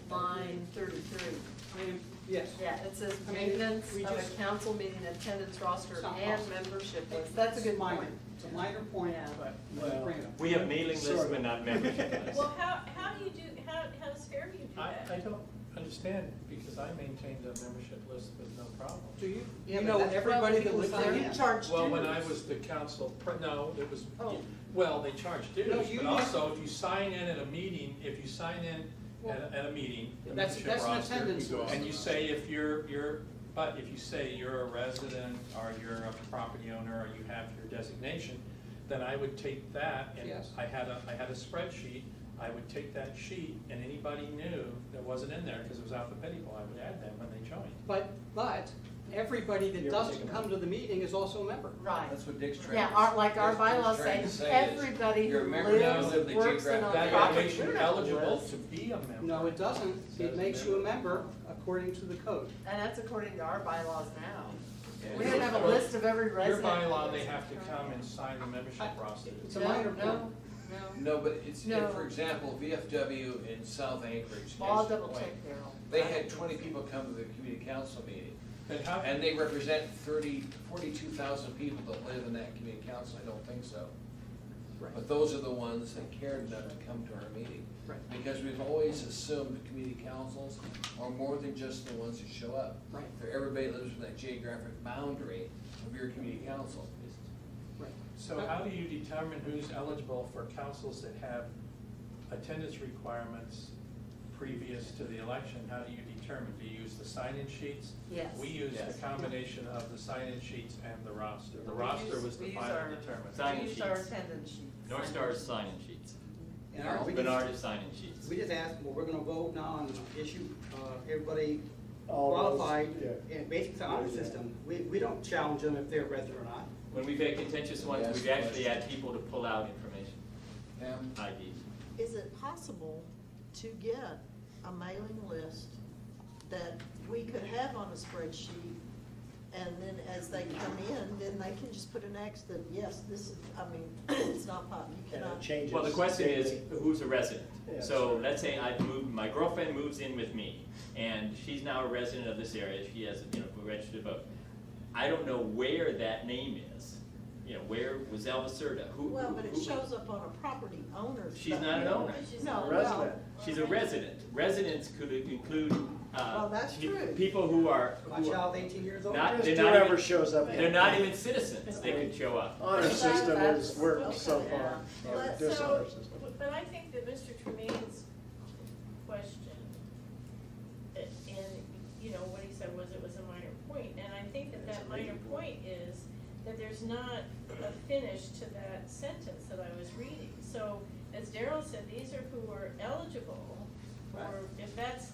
line 33? Yes. Yeah, it says I mean, maintenance we of a just- council meeting attendance roster It's not and possible. membership list. That's a good minor. point. It's a minor point, Yeah. but Well, bring it up. We have mailing lists, Sort of. but not membership lists. Well, how do you do, how does Fairview do that? I don't understand, because I maintained a membership list with no problem. Do you? Yeah, You but know that's everybody that people lives sign there? in. You charge dues. Well, when I was the council, no, it was, Oh. well, they charge dues, No, you- but also if you sign in at a meeting, if you sign in at a meeting, the That's membership an roster, attendance list. and you say if but if you say you're a resident, or you're a property owner, or you have your designation, then I would take that, and Yes. I had a spreadsheet, I would take that sheet, and anybody new that wasn't in there, because it was alphabetical, I would add them when they joined. But everybody that You're doesn't taking come to the meeting is also a member. Right. That's what Dick's trying Yeah, to. our that's what bylaws he's trying to say, say is everybody you're who a member, you lives, live the works in a geographic That property. makes you We're not eligible list. to be a member. No, it doesn't. It makes you a member according to the code. And that's according to our bylaws now. Yeah. We don't have a list of every Your resident. bylaw, they have to come and sign the membership roster. It's a No, minor point. no. No, but it's, No. for example, VFW in South Anchorage, Well, I'll case in double point, check, Daryl. they had 20 people come to the community council meeting. Then how, And they represent 42,000 people that live in that community council, I don't think so. Right. But those are the ones that cared enough to come to our meeting. Right. Because we've always assumed community councils are more than just the ones that show up. Right. They're everybody that lives in that geographic boundary of your community council. Right. so how do you determine who's eligible for councils that have attendance requirements previous to the election? How do you determine? Do you use the sign-in sheets? Yes. We use Yes. the combination of the sign-in sheets and the roster. The We roster use- was we the use final our- determinant. Sign-in We use our sheets. attendance sheets. North Star's sign-in sheets. And our- we just- Bernard is sign-in sheets. We just asked, well, we're gonna vote now on the issue, everybody All those, qualified, yeah. and basically it's an honor system. We don't challenge them if they're resident or not. When we've had contentious ones, Yes, we've actually question. had people to pull out information, Pam? IDs. is it possible to get a mailing list that we could have on a spreadsheet? And then as they come in, then they can just put an X that, yes, this is, I mean, it's not possible, you And it cannot. changes. Well, the question is, daily. who's a resident? Yeah, So sure. let's say I've moved, my girlfriend moves in with me, and she's now a resident of this area, she has, registered to vote. I don't know where that name is, where was Elviserta, who? Well, but it who- shows up on a property owner's. She's stuff. not an owner. She's No, not a well, resident. She's a resident. Residents could include, Well, that's true. people who are, My child 18 years old. Not- Just they're not whoever even- shows up. they're not even citizens, they could show up. Honor system has worked so Okay. far. Yeah. Or But dishonor so, system. but I think that Mr. Tremaine's question, and, what he said was it was a minor point, and I think that that minor point is that there's not a finish to that sentence that I was reading. So, as Daryl said, these are who are eligible, or if that's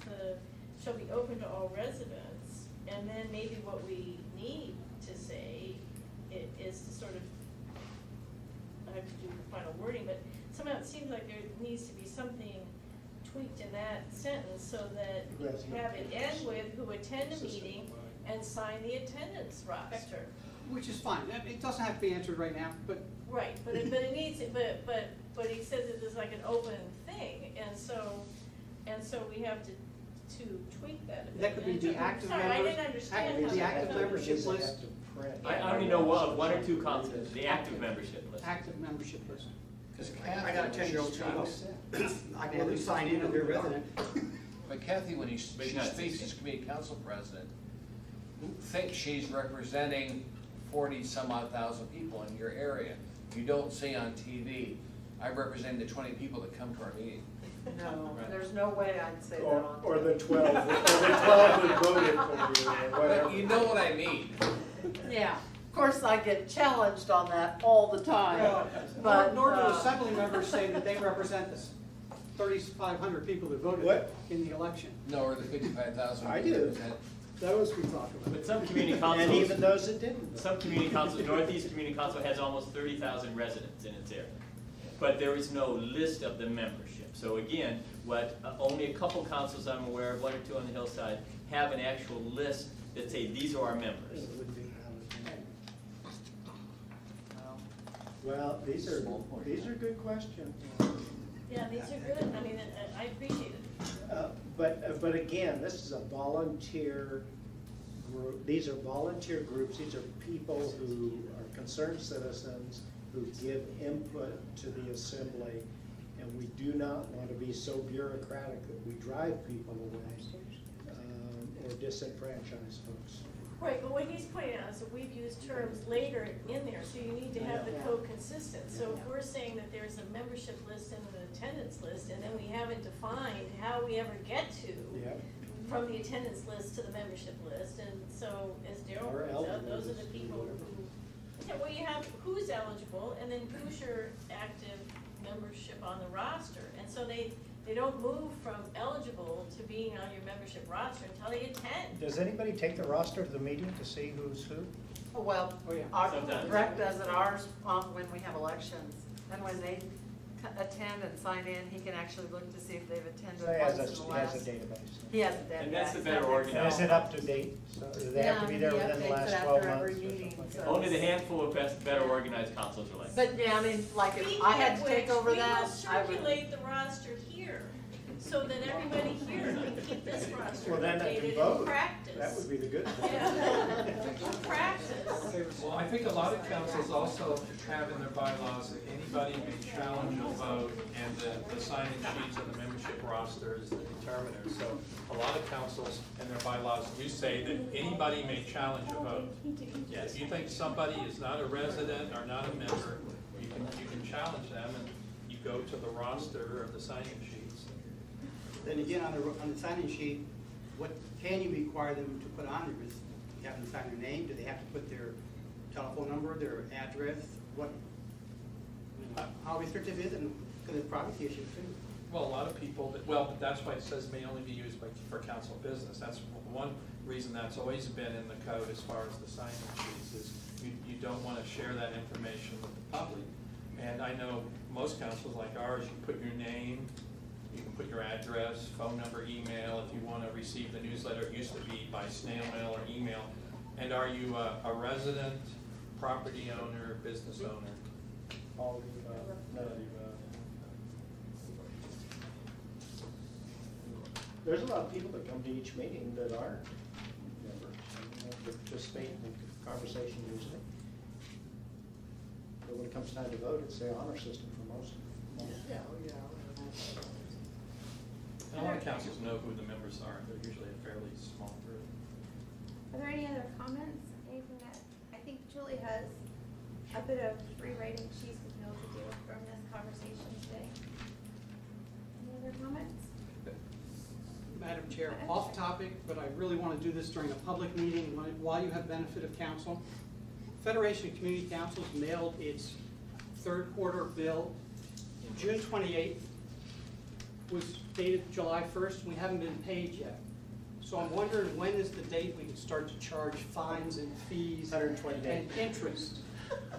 shall be open to all residents, and then maybe what we need to say is to sort of, I have to do the final wording, but somehow it seems like there needs to be something tweaked in that sentence so that Who has you no have it end with who attend a System. meeting and sign the attendance roster. Which is fine, it doesn't have to be answered right now, but Right, but it needs, but he says it is like an open thing, and so we have to tweak that a bit. That could be And the active Sorry, I members- didn't understand how the that active was- membership These they list. have to print. I only know one or two concepts, the active membership list. active membership list. Because I got a Kathy, 10-year-old when child. she speaks- I can at least sign in if they're a resident. But Kathy, when she But not speaks as community council president, think she's representing 40-some-odd thousand people in your area. You don't say on TV, I represent the 20 people that come to our meeting. No, there's no way I'd say that Or, on. or the TV. 12, or the 12 who voted for you, or But whatever. you know what I mean. Yeah, of course, I get challenged on that all the time, but. Nor do assembly members say that they represent the 3,500 people that voted What? in the election. No, or the 55,000. I do. Those we talk about. But some community And even councils, those that didn't. some community councils, Northeast Community Council has almost 30,000 residents in its area. But there is no list of the membership. So again, only a couple councils I'm aware of, one or two on the hillside, have an actual list that say, these are our members. It would be Well, these are good questions. Yeah, these are good, I mean, I appreciate it. But again, this is a volunteer group, these are volunteer groups, these are people who are concerned citizens who give input to the assembly, and we do not want to be so bureaucratic that we drive people away, or disenfranchise folks. Right, but what he's pointing out is that we've used terms later in there, so you need to have the code consistent. So if we're saying that there's a membership list and an attendance list, and then we haven't defined how we ever get to Yep. from the attendance list to the membership list, and so as Daryl Or points out, those are eligible. the people who, yeah, well, you have who's eligible, and then who's your active membership on the roster, and so they don't move from eligible to being on your membership roster until they attend. Does anybody take the roster to the meeting to see who's who? Oh, well, Oh, yeah. our, Sometimes. Rec does it ours, when we have elections, and when they attend and sign in, he can actually look to see if they've attended So he has once in the he has last. a database. He has a database. And that's the better that makes organized. And is sense. it up to date? So do they have to be there Yeah, he within the updates last it 12 after months? every or something meeting, like so- that? Only the handful of better organized councils are like that. But, yeah, I mean, like, if Speaking I had of to take which, over that, I we will would. circulate the roster here, so that everybody here can keep this roster Well, then they can updated vote. in practice. That would be the good thing. Yeah, in practice. Well, I think a lot of councils also have in their bylaws that anybody may challenge a vote, and the sign-in sheets and the membership roster is the determiner. So a lot of councils in their bylaws do say that anybody may challenge a vote. Yeah, if you think somebody is not a resident or not a member, you can challenge them, and you go to the roster or the sign-in sheets. Then again, on the sign-in sheet, what can you require them to put on there? Is you have them sign their name? Do they have to put their telephone number, their address? What, how restrictive is it? Because it's a privacy issue too. Well, a lot of people, but that's why it says may only be used for council business. That's one reason that's always been in the code as far as the sign-in sheets is you don't want to share that information with the public. And I know most councils like ours, you put your name, you can put your address, phone number, email, if you want to receive the newsletter. It used to be by snail mail or email. And are you a resident, property owner, business owner? All of the above, none of the above. There's a lot of people that come to each meeting that aren't members, that participate in the conversation usually. But when it comes time to vote, it's the honor system for most. Yeah, yeah. And a lot of councils know who the members are. They're usually a fairly small group. Are there any other comments? Anything that, I think Julie has a bit of rewriting she's going to be able to do from this conversation today. Any other comments? Madam Chair, off topic, but I really want to do this during a public meeting while you have benefit of council. Federation of Community Councils mailed its third quarter bill June 28th, was dated July 1st, and we haven't been paid yet. So I'm wondering, when is the date we can start to charge fines and fees 120 days. and interest?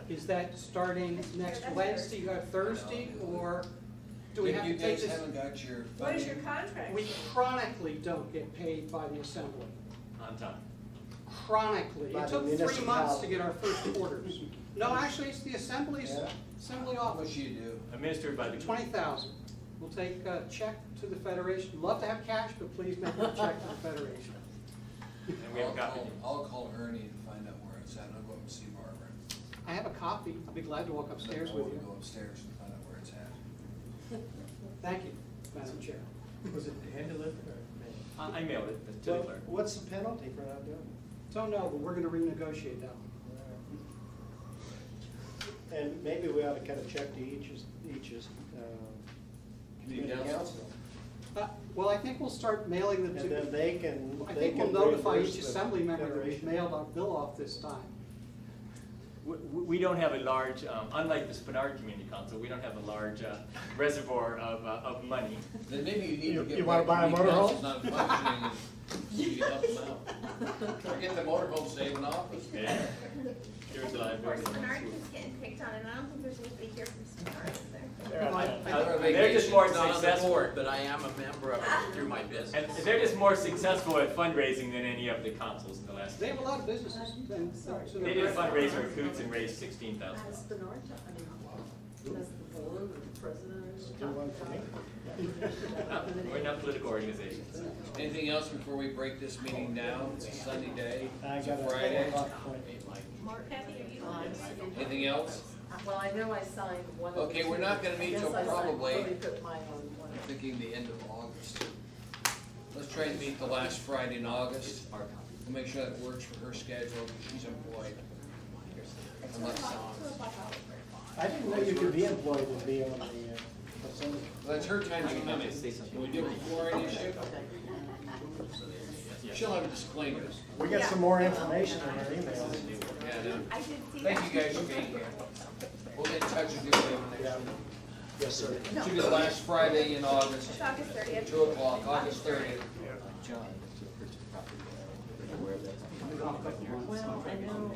Is that starting next Wednesday or Thursday, or do we have to You take guys this? haven't got your What is your funding? contract? We chronically don't get paid by the assembly. On time. Chronically. By It the took 3 months to municipality. get our first quarters. No, actually, it's the assembly's, Yeah. assembly How office. much you do? Administered by the. 20,000. We'll take a check to the Federation. Love to have cash, but please make a check to the Federation. And we haven't gotten it. I'll call Ernie and find out where it's at, and I'll go up and see Barbara. I have a copy. I'll be glad to walk upstairs with I'll you. go upstairs and find out where it's at. Thank you, Madam Chair. Was it hand-delivered or mail? I mailed it to the Well, clerk. what's the penalty for not doing it? Don't know, but we're gonna renegotiate that. And maybe we ought to cut a check to each community council. Well, I think we'll start mailing them And then to, they can, I they think we'll can notify reimburse each the assembly member that we've Federation. mailed our bill off this time. We don't have a large, unlike the Spenard Community Council, we don't have a large reservoir of money. Then maybe you need to get. You wanna buy a community motorhome? councils Not functioning, and you can help them out. Or get the motorhome saving office. Yeah. Here's the Of course, library. Bernard is getting picked on, and I don't think there's anybody here from Bernard, is there? They're just more Not on the successful. board, but I am a member of it through my business. And they're just more successful at fundraising than any of the councils in the last. They have a lot of businesses. And so They did a fundraiser in Coots and raised $16,000. Has Bernard, I mean, has the board or the president Do one for me. We're not political organizations. Anything else before we break this meeting down? It's a sunny day, I it's a got a Friday. 4 o'clock appointment. Kathy, are you? Anything else? Well, I know I signed one. of Okay, the we're not gonna meet Yes, till I signed- probably- let me put mine on one. I'm thinking the end of August. Let's try and meet the last Friday in August. We'll make sure that works for her schedule, because she's employed. It's Unless- 2:00 Oliver. I didn't know you could be employed and be on the assembly. Well, that's her time to come in. Can we do it before any issue? She'll have a disclaimer. We got some more information in our emails. Yeah, I did see that. thank you guys for being here. We'll get in touch with you later next week. Yes, sir. Should be the last Friday in August, It's August 30th. 2 o'clock, August 30th. Well, I know,